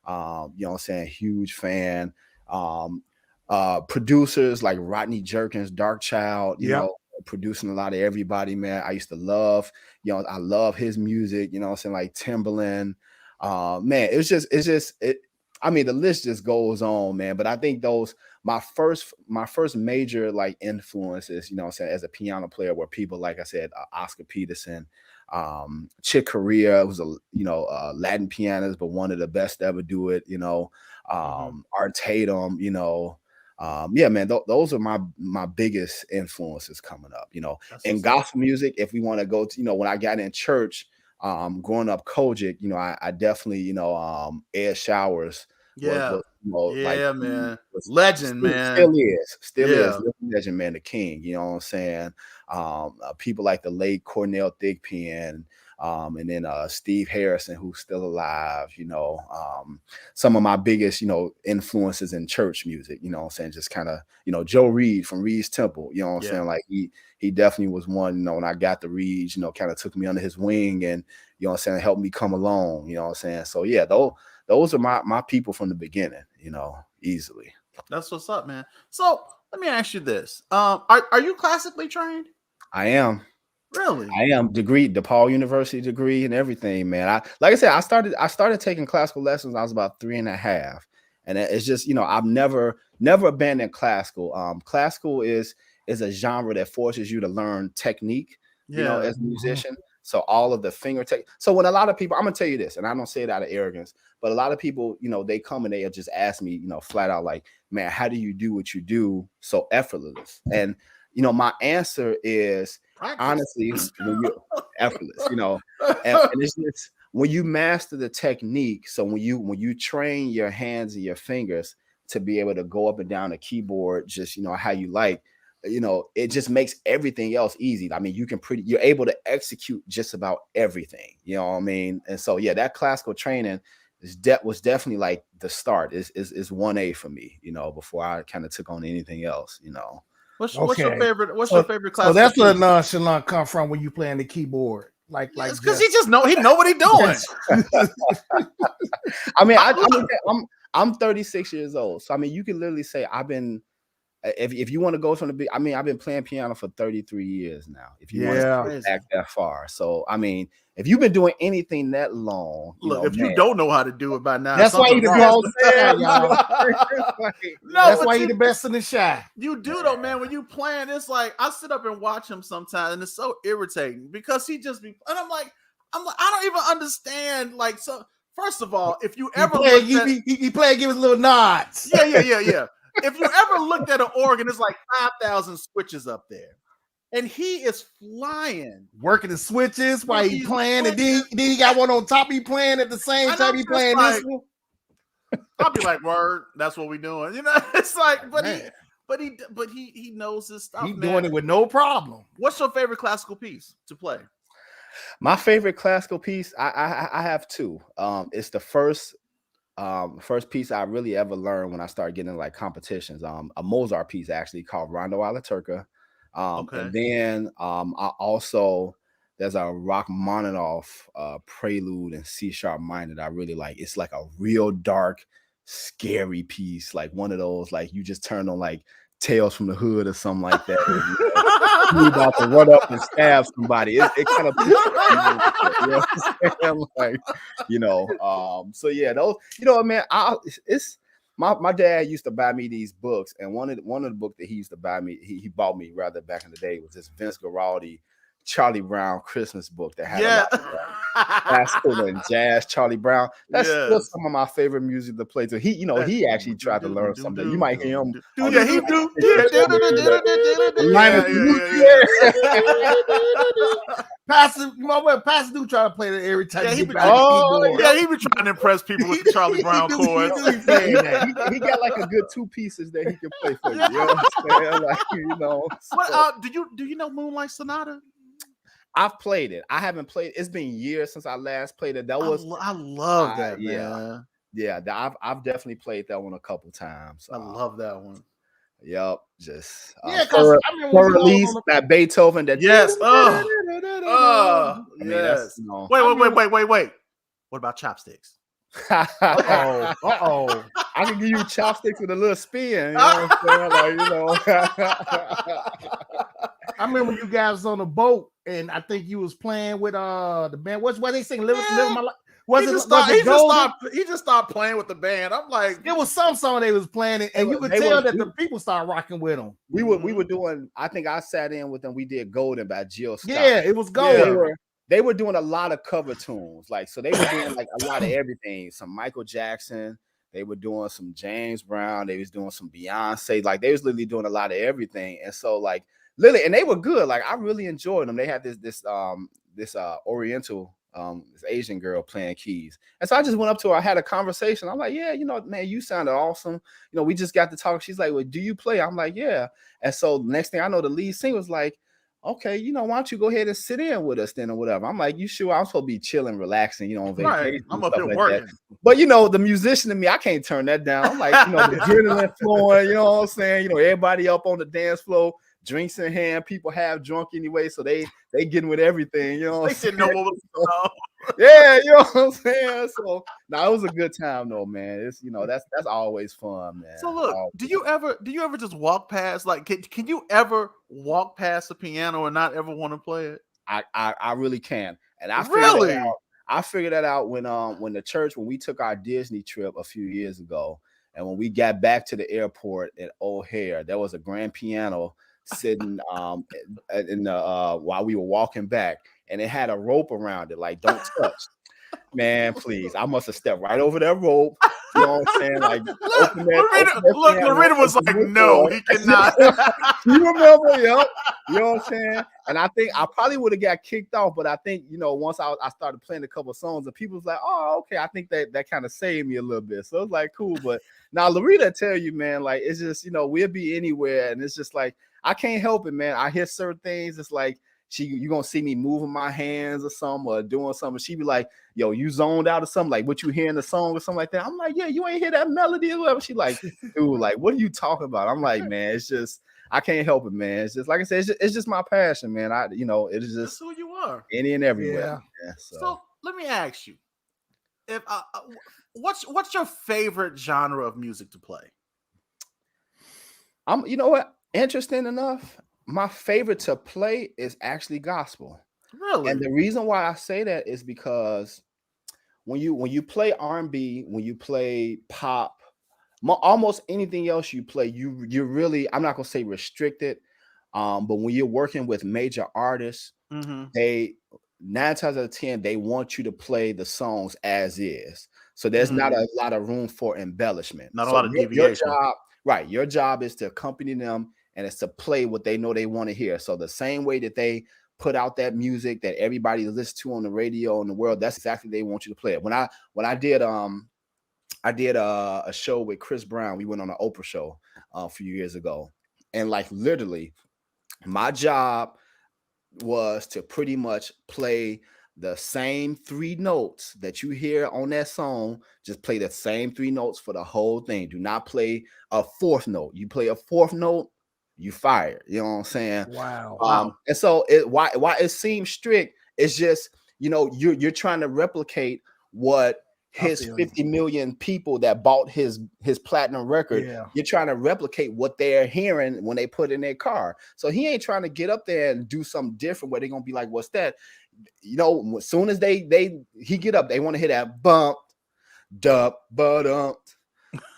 you know what I'm saying, huge fan. Producers like Rodney Jerkins, Dark Child, you know, producing a lot of everybody, man. I used to love, you know, I love his music, you know what I'm saying, like Timberland. Man, I mean, the list just goes on, man. But I think those my first major like influences, you know what I'm saying, as a piano player were people like I said, Oscar Peterson, Chick Corea was a Latin pianist, but one of the best to ever do it, you know. Art Tatum, you know. Yeah, man, those are my biggest influences coming up, you know. In gospel music, if we want to go to, you know, when I got in church, growing up Kojic, you know, I definitely, you know, Ed Showers was you know, like, man, legend, still is legend, man, the king, you know what I'm saying. People like the late Cornell Thigpen, and then Steve Harrison, who's still alive, you know. Some of my biggest, you know, influences in church music, you know what I'm saying, just kind of, you know, Joe Reed from Reed's Temple, you know what I'm saying, like he definitely was one, you know, when I got the Reeds, you know, kind of took me under his wing and, you know what I'm saying, helped me come along, you know what I'm saying. So yeah, those are my people from the beginning, you know, easily. That's what's up, man. So let me ask you this. Are you classically trained? I am. Really? I am DePaul University degree and everything, man. Like I said, I started taking classical lessons when I was about 3.5. And it's just, you know, I've never abandoned classical. Classical is a genre that forces you to learn technique, you know, as a musician. So all of the finger so when a lot of people, I'm gonna tell you this, and I don't say it out of arrogance, but a lot of people, you know, they come and they just ask me, you know, flat out, like, man, how do you do what you do so effortless? And, you know, my answer is honestly, when you're effortless, you know, and it's just when you master the technique. So when you train your hands and your fingers to be able to go up and down the keyboard, just, you know, how you like, you know, it just makes everything else easy. I mean, you're able to execute just about everything, you know what I mean? And so, yeah, that classical training was definitely like the start is 1A for me, you know, before I kind of took on anything else, you know. What's your favorite? What's your favorite class? So that's where nonchalant come from when you playing the keyboard, like because he know what he doing. I mean, I'm 36 years old, so I mean, you can literally say I've been. If you want to go from the I mean, I've been playing piano for 33 years now. If you want to go back that far, so I mean, if you've been doing anything that long, you don't know how to do it by now, that's why you're the best. That's why you're the best in the shy. You do though, man. When you playing, it's like I sit up and watch him sometimes, and it's so irritating because he just be. And I'm like, I don't even understand. Like, so first of all, if you ever he play, give us little nods. Yeah. If you ever looked at an organ, it's like 5,000 switches up there. And he is flying. Working the switches while he playing. And then he got one on top he playing at the same time he playing this one. I'll be like, word, that's what we doing. You know, it's like, but he knows his stuff. He's doing it with no problem. What's your favorite classical piece to play? My favorite classical piece, I have two. It's the first piece I really ever learned when I started getting in like competitions. A Mozart piece actually called Rondo alla Turca. And then I also there's a Rachmaninoff prelude in C sharp minor that I really like. It's like a real dark, scary piece, like one of those like you just turned on like Tales from the Hood or something like that. You about to run up and stab somebody. It kind of like, you know. So yeah, those, you know, man. It's my dad used to buy me these books, and one of the books that he used to buy me, he bought me rather back in the day was this Vince Guaraldi Charlie Brown Christmas book that had a lot of classical and jazz. Charlie Brown. That's still some of my favorite music to play. So he actually tried to learn something. You might hear him. Yeah, he do. Pastor do try to play that every time. He be trying to impress people with the Charlie Brown chords. He got like a good 2 pieces that he can play for you. You know what I'm saying? Do you know Moonlight Sonata? I've played it. I haven't played. It's been years since I last played it. I love that, man. Yeah. I've definitely played that one a couple times. I love that one. Yep, just because for release that Beethoven. That yes, yes. Wait. What about chopsticks? Uh-oh. I can give you chopsticks with a little spin. You know what I'm saying? I remember you guys was on the boat, and I think you was playing with the band. What they sing? Live My Life. He just stopped playing with the band. I'm like, it was some song they was playing, and you could tell that the people started rocking with them. We were doing. I think I sat in with them. We did Golden by Jill Scott. Yeah, it was Golden. Yeah. They were doing a lot of cover tunes, so they were doing like a lot of everything. Some Michael Jackson. They were doing some James Brown. They was doing some Beyonce. Like they was literally doing a lot of everything. And so literally, and they were good. Like I really enjoyed them. They had this Oriental. This Asian girl playing keys. And so I just went up to her. I had a conversation. I'm like, yeah, man, you sounded awesome. We just got to talk. She's like, well, do you play? I'm like, yeah. And so next thing I know, the lead singer was like, okay, why don't you go ahead and sit in with us then or whatever. I'm like, you sure? I'm supposed to be chilling, relaxing, on vacation. Right. I'm up here working. But the musician in me, I can't turn that down. I'm like, the adrenaline flowing, you know what I'm saying? Everybody up on the dance floor, drinks in hand, people half drunk anyway, so they getting with everything, They didn't know what was going on. Yeah, you know what I'm saying? So it was a good time though, man. It's that's always fun, man. So look, do you ever just walk past, can you ever walk past the piano and not ever want to play it? I really can. And I figured that out when we took our Disney trip a few years ago, and when we got back to the airport at O'Hare, there was a grand piano sitting in the while we were walking back, and it had a rope around it, like don't touch. Man, please. I must have stepped right over that rope. You know what I'm saying? Loretta was like, no, he cannot. You remember? Yep. You know what I'm saying? And I think I probably would have got kicked off, but I think, once I started playing a couple of songs, and people was like, oh, okay, I think that kind of saved me a little bit. So it's like, cool. But now Loretta tell you, man, it's just, we'll be anywhere. And it's just like, I can't help it, man. I hear certain things. It's like, you gonna see me moving my hands or something or doing something. She be like, yo, you zoned out or something, like what you hear in the song or something like that. I'm like, yeah, you ain't hear that melody or whatever. She like, dude, like, what are you talking about? I'm like, man, it's just, I can't help it, man. It's just, like I said, it's just my passion, man. It is just that's who you are. Any and everywhere. Yeah. So let me ask you, if what's your favorite genre of music to play? You know what? Interesting enough, my favorite to play is actually gospel. Really? And the reason why I say that is because when you play R&B, when you play pop, almost anything else you play, you're really, I'm not gonna say restricted, but when you're working with major artists, they 9 times out of 10 they want you to play the songs as is. So there's not a lot of room for embellishment. Not a lot of deviation. Your job is to accompany them, and it's to play what they know they want to hear. So the same way that they put out that music that everybody listens to on the radio in the world, that's exactly they want you to play it. When I did a show with Chris Brown, we went on an Oprah show a few years ago, and literally my job was to pretty much play the same 3 notes that you hear on that song. Just play the same 3 notes for the whole thing. Do not play a 4th note. You play a 4th note, you fired. You know what I'm saying? Wow. And so why it seems strict, it's just, you're trying to replicate what his 50 million people that bought his platinum record. Yeah. You're trying to replicate what they're hearing when they put in their car. So he ain't trying to get up there and do something different where they're gonna be like, what's that? As soon as he get up, they want to hear that bump, dup, bump.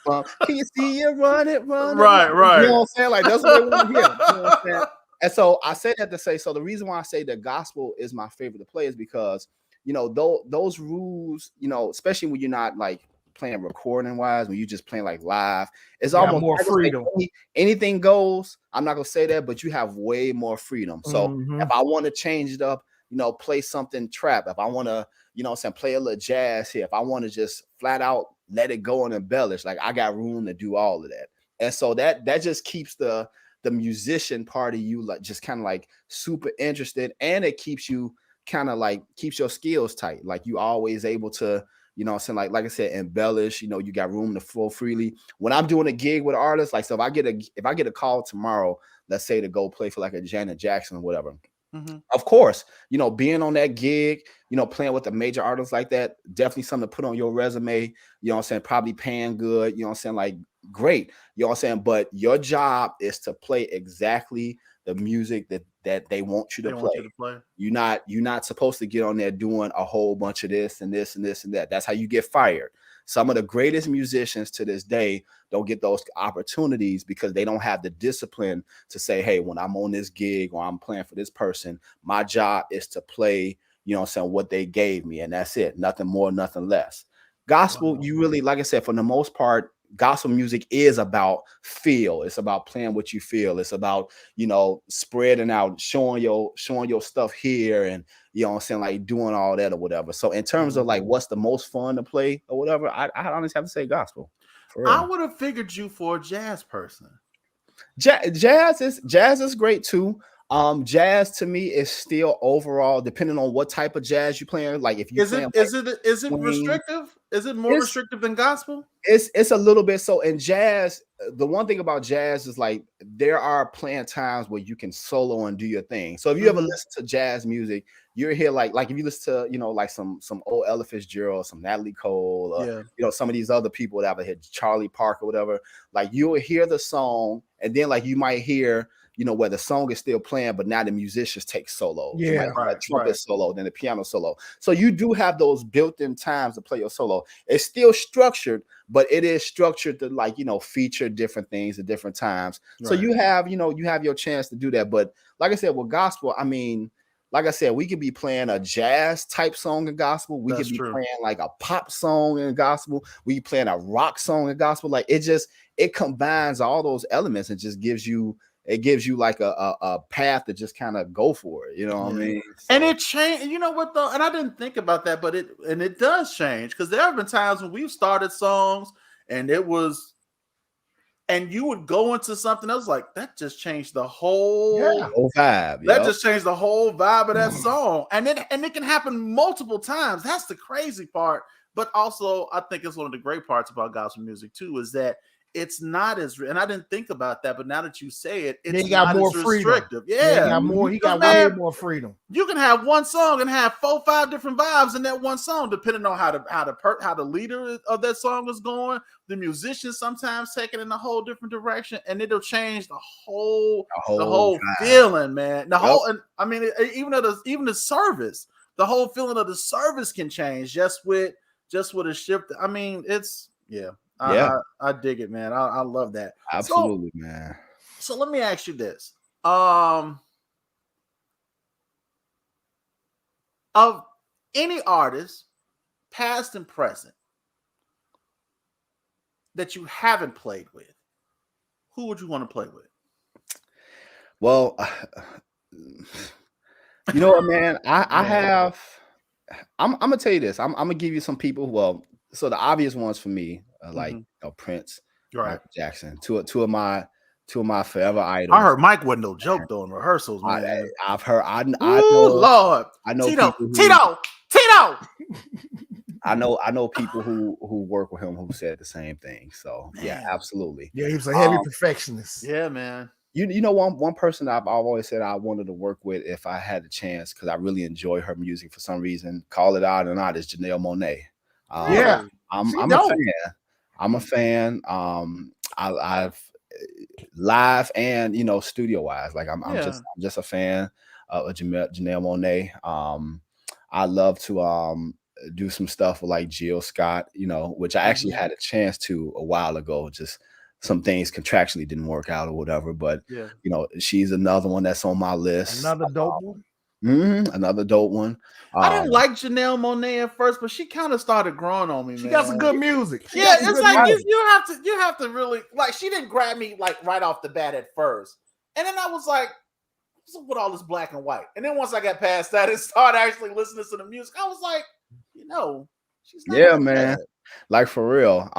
Can you see you run it? Right. You know what I'm saying? Like, that's what they want to hear. You know what I'm saying? And so I say that to say, so the reason why I say that gospel is my favorite to play is because, you know, those rules, you know, especially when you're not like playing recording wise, when you're just playing like live, it's almost more freedom. Anything goes. I'm not gonna say that, but you have way more freedom. So if I want to change it up, you know, play something trap, if I want to, you know, play a little jazz here, if I want to just flat out let it go and embellish, like I got room to do all of that. And so that just keeps the musician part of you like just kind of like super interested, and it keeps you kind of like keeps your skills tight. Like you always able to, you know, like I said, embellish. You know, you got room to flow freely. When I'm doing a gig with artists, like so if I get a call tomorrow, let's say to go play for like a Janet Jackson or whatever. Of course, you know, being on that gig, you know, playing with a major artist like that, definitely something to put on your resume. You know what I'm saying? Probably paying good, you know what I'm saying? Like great, you know what I'm saying? But your job is to play exactly the music that they want you to play. You're not supposed to get on there doing a whole bunch of this and this and this and that. That's how you get fired. Some of the greatest musicians to this day don't get those opportunities because they don't have the discipline to say, hey, when I'm on this gig or I'm playing for this person, my job is to play, you know what I'm saying, what they gave me. And that's it. Nothing more, nothing less. Gospel, you really, like I said, for the most part, gospel music is about feel. It's about playing what you feel. It's about, you know, spreading out, showing your stuff here, and you know what I'm saying, like doing all that or whatever. So in terms of like what's the most fun to play or whatever, I honestly have to say gospel. I would have figured you for a jazz person. Jazz is great too. Jazz to me is still overall, depending on what type of jazz you're playing. Like if you is it restrictive? Is it more restrictive than gospel? It's a little bit. So in jazz, the one thing about jazz is like there are playing times where you can solo and do your thing. So if you ever listen to jazz music, you're here like if you listen to, you know, like some old Ella Fitzgerald, some Natalie Cole, you know, some of these other people that have hit Charlie Parker, whatever. Like you'll hear the song, and then like you might hear, you know, where the song is still playing, but now the musicians take solos. Yeah, right, trumpet solo, then the piano solo. So you do have those built-in times to play your solo. It's still structured, but it is structured to like, you know, feature different things at different times. Right. So you have, you know, you have your chance to do that. But like I said, with gospel, I mean, like I said, we could be playing a jazz type song in gospel. We could be playing like a pop song in gospel. We be playing a rock song in gospel. Like it combines all those elements and just gives you like a path to just kind of go for it. You know what I mean? So. And it changed. You know what though? And I didn't think about that, but it does change, because there have been times when we've started songs and and you would go into something else like that just changed the whole vibe. That just changed the whole vibe of that song. And it can happen multiple times. That's the crazy part. But also, I think it's one of the great parts about gospel music too, is that it's not as, and I didn't think about that, but now that you say it, it's got not more as freedom. Restrictive. Yeah, he got way more freedom. You can have one song and have 4-5 different vibes in that one song, depending on how the leader of that song is going. The musicians sometimes take it in a whole different direction, and it'll change the whole feeling, man. The whole, and I mean, even the service, the whole feeling of the service can change just with a shift. I mean, it's I dig it, man. I love that. Absolutely, man. So let me ask you this. Of any artist, past and present, that you haven't played with, who would you want to play with? Well, you know what, man? I'm gonna tell you this. I'm gonna give you some people. Well, so the obvious ones for me are like Prince, Michael Jackson, two of my forever idols. I heard Mike wasn't no joke though in rehearsals, man. I've heard. I know. Lord, I know Tito. I know people who work with him who said the same thing. So yeah, absolutely. Yeah, he was a heavy perfectionist. Yeah, man. You know, one person I've always said I wanted to work with if I had the chance, because I really enjoy her music for some reason. Call it out or not, is Janelle Monáe. I'm a fan. I'm a fan. I've live and, you know, studio wise, like I'm just a fan of Janelle Monáe. I love to do some stuff with like Jill Scott, you know, which I actually had a chance to a while ago, just some things contractually didn't work out or whatever. But she's another one that's on my list. Another dope one. Another dope one. I didn't like Janelle Monáe at first, but she kind of started growing on me. She got some good music. It's like you have to really like. She didn't grab me like right off the bat at first, and then I was like, "What's up with all this black and white?" And then once I got past that and started actually listening to the music, I was like, she's not man. Bad. Like for real.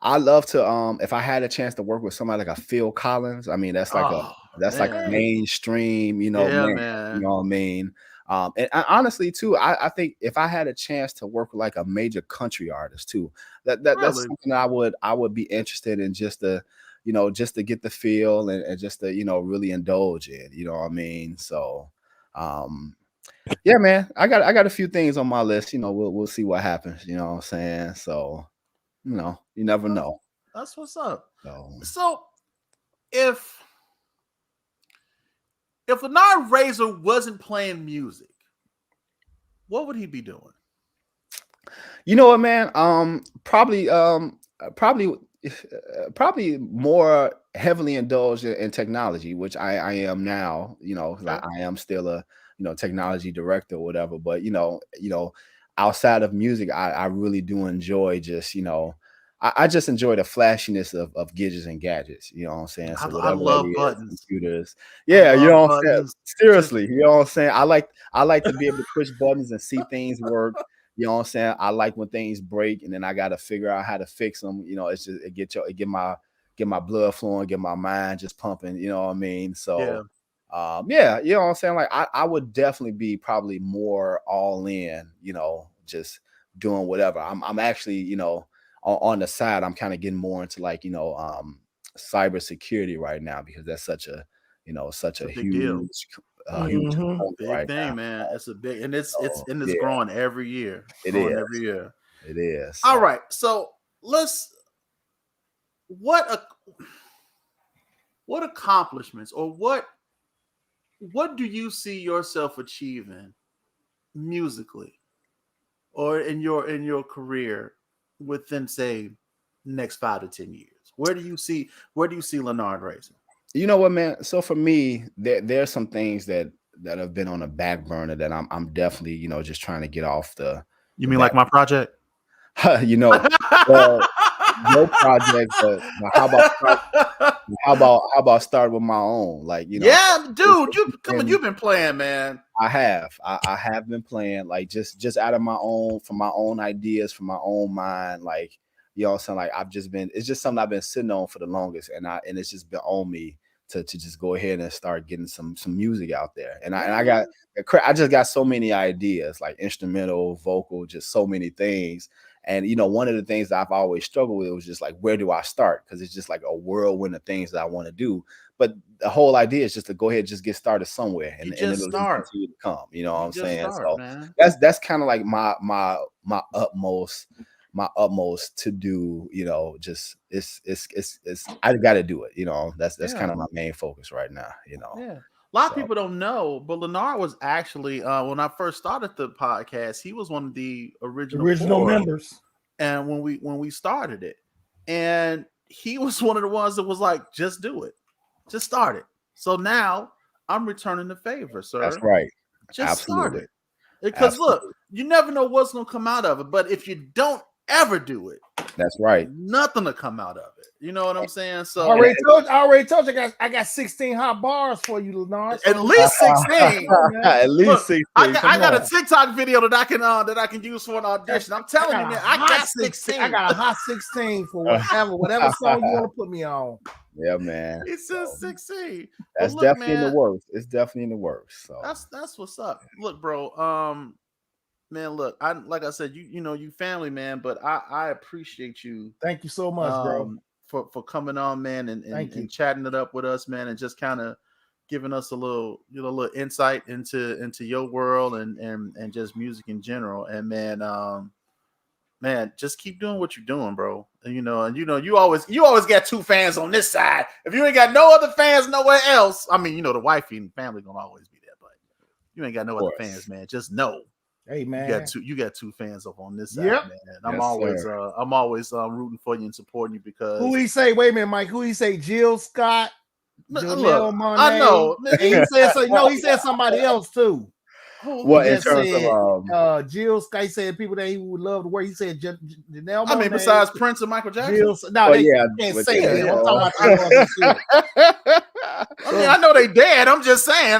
I love to if I had a chance to work with somebody like a Phil Collins. I mean, that's like like mainstream, man. You know what I mean? And honestly too, I think if I had a chance to work with like a major country artist too, that's something I would be interested in, just to get the feel and just to really indulge in, you know what I mean? So yeah, man, I got a few things on my list. We'll see what happens. You know what I'm saying? So, you never know. That's what's up. So if Lennard Razor wasn't playing music, what would he be doing? You know what, man? Probably more heavily indulged in technology, which I am now. I am still a technology director or whatever, but outside of music, I really do enjoy just I just enjoy the flashiness of gadgets and gadgets. You know what I'm saying? So I love buttons, computers. Yeah, you know what I'm saying? Seriously, you know what I'm saying? I like to be able to push buttons and see things work. You know what I'm saying? I like when things break and then I got to figure out how to fix them. It's just get my blood flowing, get my mind just pumping. You know what I mean? So. Yeah. You know what I'm saying? Like I would definitely be probably more all in, just doing whatever. I'm actually, on the side, I'm kind of getting more into like, cyber security right now, because that's such a huge big thing, man. It's a big, and it's growing every year. Every year. It is. All right. So what accomplishments or what do you see yourself achieving musically or in your career within, say, next 5 to 10 years? Where do you see Lennard Razor? You know what, man? So for me, there's some things that have been on the back burner that I'm definitely, just trying to get off the. You mean like my project? No project, but how about start with my own? Like, yeah, dude, you've been playing, man. I have been playing, like just out of from my own ideas, from my own mind, like, you know what I'm saying? Like it's just something I've been sitting on for the longest, and it's just been on me to just go ahead and start getting some music out there. And I just got so many ideas, like instrumental, vocal, just so many things. And, one of the things that I've always struggled with was just like, where do I start? Because it's just like a whirlwind of things that I want to do. But the whole idea is just to go ahead and just get started somewhere, and it'll continue to come. You know what I'm saying? So man, that's kind of like my utmost to do. Just it's I got to do it. That's kind of my main focus right now. Yeah. A lot of people don't know, but Lennard was actually, when I first started the podcast, he was one of the original members. And when we started it, and he was one of the ones that was like, just do it, just start it. So now I'm returning the favor, sir. That's right. Just start it. Because look, you never know what's going to come out of it. But if you don't ever do it, that's right, nothing to come out of it. You know what I'm saying? So I already told you, I got 16 hot bars for you, Lennard. At least 16. At least 16. I got a TikTok video that I can use for an audition. I'm telling you, man, I got 16. I got a hot 16 for whatever song you want to put me on. Yeah, man. It says 16. That's definitely in the works. It's definitely in the works. So that's what's up. Look, bro. Man, look, like I said, you family, man, but I appreciate you. Thank you so much, bro. For coming on, man, and chatting it up with us, man, and just kind of giving us a little insight into your world and just music in general. And man, just keep doing what you're doing, bro. And you always got 2 fans on this side. If you ain't got no other fans nowhere else, I mean, the wifey and family gonna always be there, but you ain't got no other fans, man. Just know Hey man, you got two fans up on this side, Yep. man. I'm always rooting for you and supporting you because who he say? Wait a minute, Mike. Who he say? Jill Scott, look, Monet. I know. And he said so. No, he said somebody else too. What in terms of Jill Scott? He said people that he would love to work. He said Janelle Monáe. I mean, besides Prince and Michael Jackson. Jill, no, they can't say that. I'm talking about. I mean, I know they dead. I'm just saying.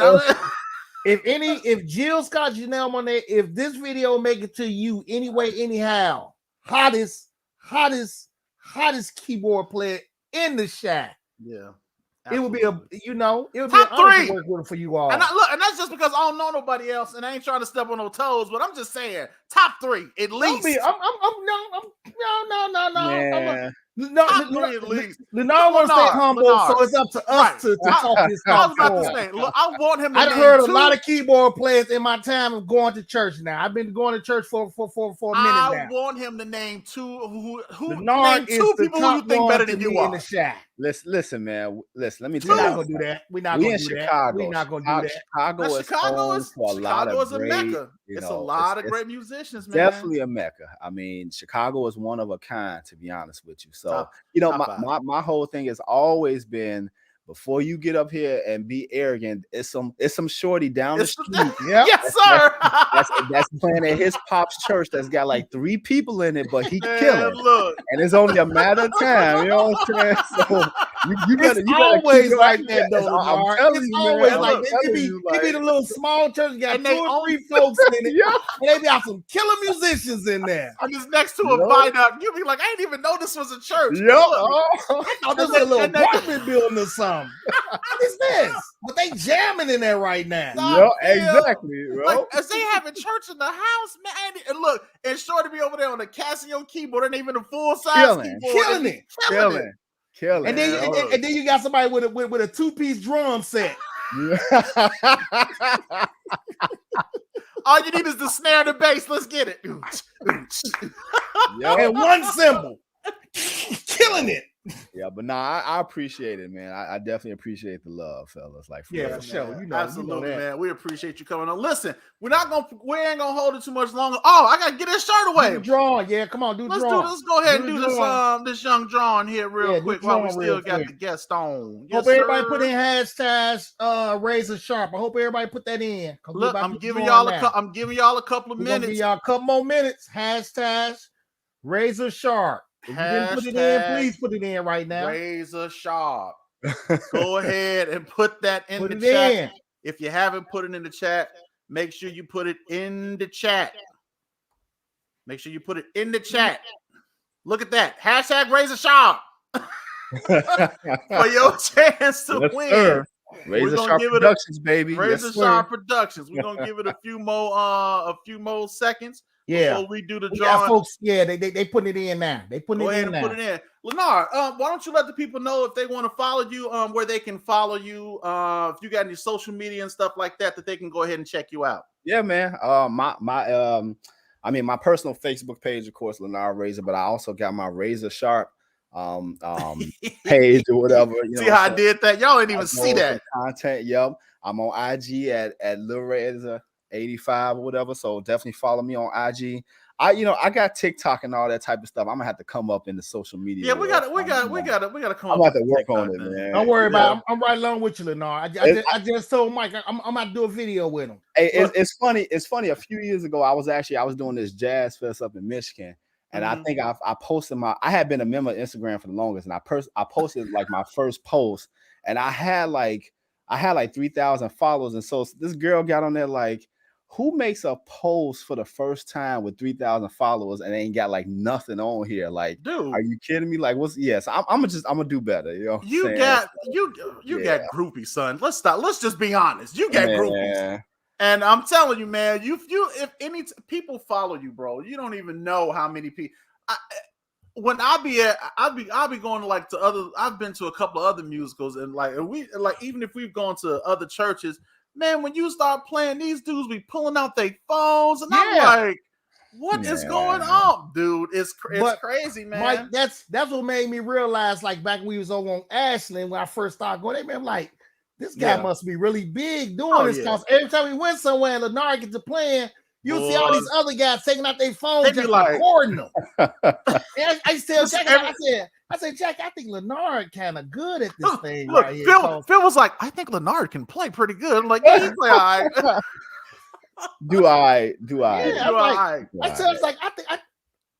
If Jill Scott, Janelle Monáe, if this video make it to you anyway, anyhow, hottest keyboard player in the shack. Yeah. Absolutely. It would be top be an 3 honor to work with it for you all. And that's just because I don't know nobody else, and I ain't trying to step on no toes, but I'm just saying top 3 at least. No. Lennard wants to stay humble, so it's up to us to talk this stuff. I was about to say, look, I want him to I've heard a lot of keyboard players in my time of going to church now. I've been going to church for a minute now. I want him to name two Lennard is the people who you think better than you are in the shack. Listen, man. Listen, let me tell you. We're not gonna do that. We're not gonna do Chicago. that. We're not gonna do that. Chicago is a mecca. It's a lot of great musicians, man. Definitely a mecca. I mean, Chicago is one of a kind, to be honest with you. So, my whole thing has always been, before you get up here and be arrogant, it's some shorty down the street. Yes, sir. That's playing at his pop's church that's got like 3 people in it, but he killing. Look. And it's only a matter of time. You know what I'm saying? So you better always like that though. It's always like it be the little small church, you got 2 or 3 folks in it. And they got some killer musicians in there. I'm just next to a viaduct. You be like, I didn't even know this was a church. I thought this was a little apartment building or something. What is this? But they jamming in there right now. Exactly, bro. Like, as they having church in the house, man. And look, and Shorty be over there on the Casio keyboard, and even a full size keyboard, killing. And then you got somebody with a 2-piece drum set. All you need is the snare and the bass. Let's get it. And one cymbal. Killing it. Yeah, but I appreciate it, man. I definitely appreciate the love, fellas. Like, for sure. Absolutely, man. We appreciate you coming on. Listen, we ain't gonna hold it too much longer. Oh, I gotta get this shirt away. Drawing, come on, let's go ahead and do this young drawing here real quick while we still got the guest on. Hope everybody put in hashtags Razor Sharp. I hope everybody put that in. Look, I'm giving y'all a couple of minutes. Give y'all a couple more minutes. Hashtags Razor Sharp. If you didn't put it in, please put it in right now. Razor Sharp. Go ahead and put that in the chat. If you haven't put it in the chat, make sure you put it in the chat. Look at that. Hashtag Razor Sharp. For your chance to win. Sir. Razor Sharp Productions, baby. Razor Sharp Productions. We're gonna give it a few more seconds. Before we do the drawing. Folks, they putting it in now. They putting it in now. Put it in. Lennard, why don't you let the people know if they want to follow you, where they can follow you, if you got any social media and stuff like that they can go ahead and check you out. Yeah, man. My personal Facebook page, of course, Lennard Razor, but I also got my Razor Sharp page or whatever. See how I did that? Y'all ain't even see that content. Yep. I'm on IG at Lil Razor 85 or whatever, so definitely follow me on IG. I got TikTok and all that type of stuff. I'm gonna have to come up in the social media. Yeah, we gotta come. I'm about to work on it, man. Don't worry about it. I'm right along with you, Lennard. I just told Mike I'm about to do a video with him. Hey, it's funny. A few years ago, I was doing this jazz fest up in Michigan, and I think I posted I had been a member of Instagram for the longest, and I posted like my first post, and I had like 3,000 followers, and so this girl got on there like, who makes a post for the first time with 3,000 followers and ain't got like nothing on here? Like, dude, are you kidding me? Like, I'm gonna do better. You know, you got groupies, son. Let's stop. Let's just be honest. You got groupies, and I'm telling you, man. If any people follow you, bro, you don't even know how many people. I'll be going to other. I've been to a couple of other musicals, and even if we've gone to other churches. Man, when you start playing, these dudes be pulling out their phones, and I'm like, what is going on, dude? It's crazy, man. Mike, that's what made me realize, like back when we was over on Ashland, when I first started going, I'm like, this guy must be really big doing this. Because every time we went somewhere and Lennard gets to playing, You see all these other guys taking out their phones, just like, recording them. I used to tell Jack, I said, Jack, I think Lennard kind of good at this thing right here. Phil was like, I think Lennard can play pretty good. I'm like, yeah, he play all right. Do I? Yeah,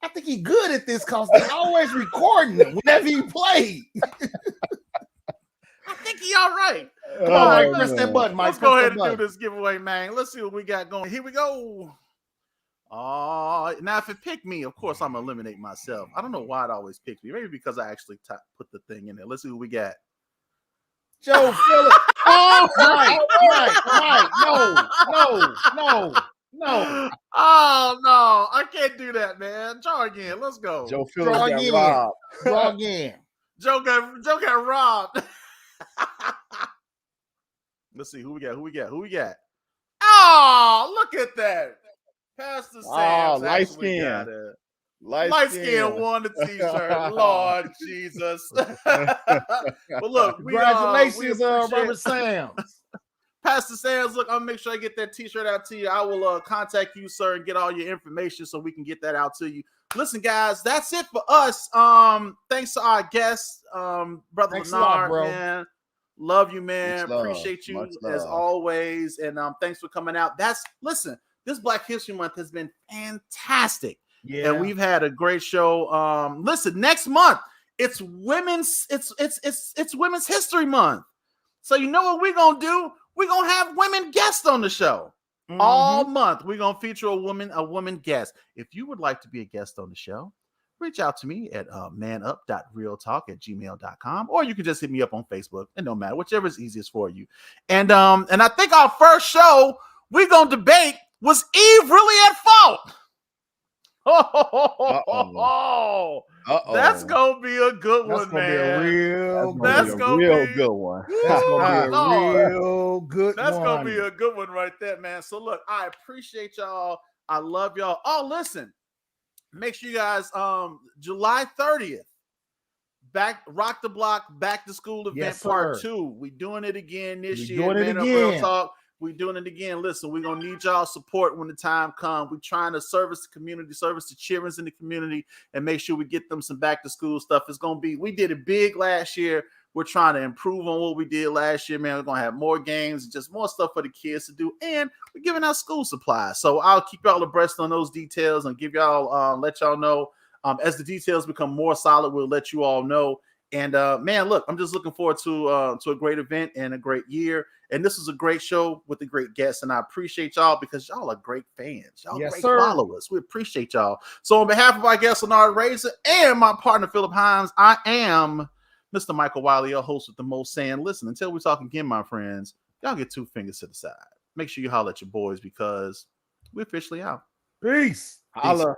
I think he's good at this because they always recording him whenever he played. I think he all right. Come on, Mike, press that button, Mike. Let's go ahead and do this giveaway, man. Let's see what we got going. Here we go. Now if it picked me, of course I'm gonna eliminate myself. I don't know why it always picks me. Maybe because I actually put the thing in there. Let's see what we got. Joe Phillips. Oh, Mike. No. Oh no, I can't do that, man. Draw again. Let's go. Joe Phillips got robbed. Draw again. Joe got robbed. Let's see who we got. Oh, look at that. Pastor Sam. Light skin. Light skin won the t-shirt. Lord Jesus. But look, congratulations, Robert Sams. Pastor Sams, look, I'll make sure I get that t-shirt out to you. I will contact you, sir, and get all your information so we can get that out to you. Listen, guys, that's it for us. Thanks to our guest, Brother Lennard, man. Love you, man. Appreciate you as always. And thanks for coming out. Listen, this Black History Month has been fantastic. Yeah. And we've had a great show. Listen, next month, it's Women's History Month. So you know what we're gonna do? We're gonna have women guests on the show. All month. We're gonna feature a woman guest. If you would like to be a guest on the show, reach out to me at manup.realtalk@gmail.com, or you can just hit me up on Facebook. It don't matter, whichever is easiest for you. And I think our first show we're gonna debate, was Eve really at fault? That's gonna be a good one, man. That's gonna be a real good one. That's gonna be a good one right there, man. So look, I appreciate y'all. I love y'all. Oh, listen. Make sure you guys, July 30th, Rock the Block Back to School event part 2. We doing it again this year. Doing it again. Real Talk. We doing it again. Listen, we're gonna need y'all support when the time comes. We're trying to service the community, service the children in the community, and make sure we get them some back to school stuff. It's gonna be. We did it big last year. We're trying to improve on what we did last year, man. We're gonna have more games, just more stuff for the kids to do, and we're giving out school supplies. So I'll keep y'all abreast on those details and give y'all, let y'all know as the details become more solid. We'll let you all know. And man, look, I'm just looking forward to a great event and a great year. And this is a great show with a great guest. And I appreciate y'all because y'all are great fans. Y'all great followers. We appreciate y'all. So on behalf of our guest, Lennard Razor, and my partner, Philip Hines, I am Mr. Michael Wiley, your host with the most, saying, listen, until we talk again, my friends, y'all get 2 fingers to the side. Make sure you holler at your boys because we're officially out. Peace. Holla.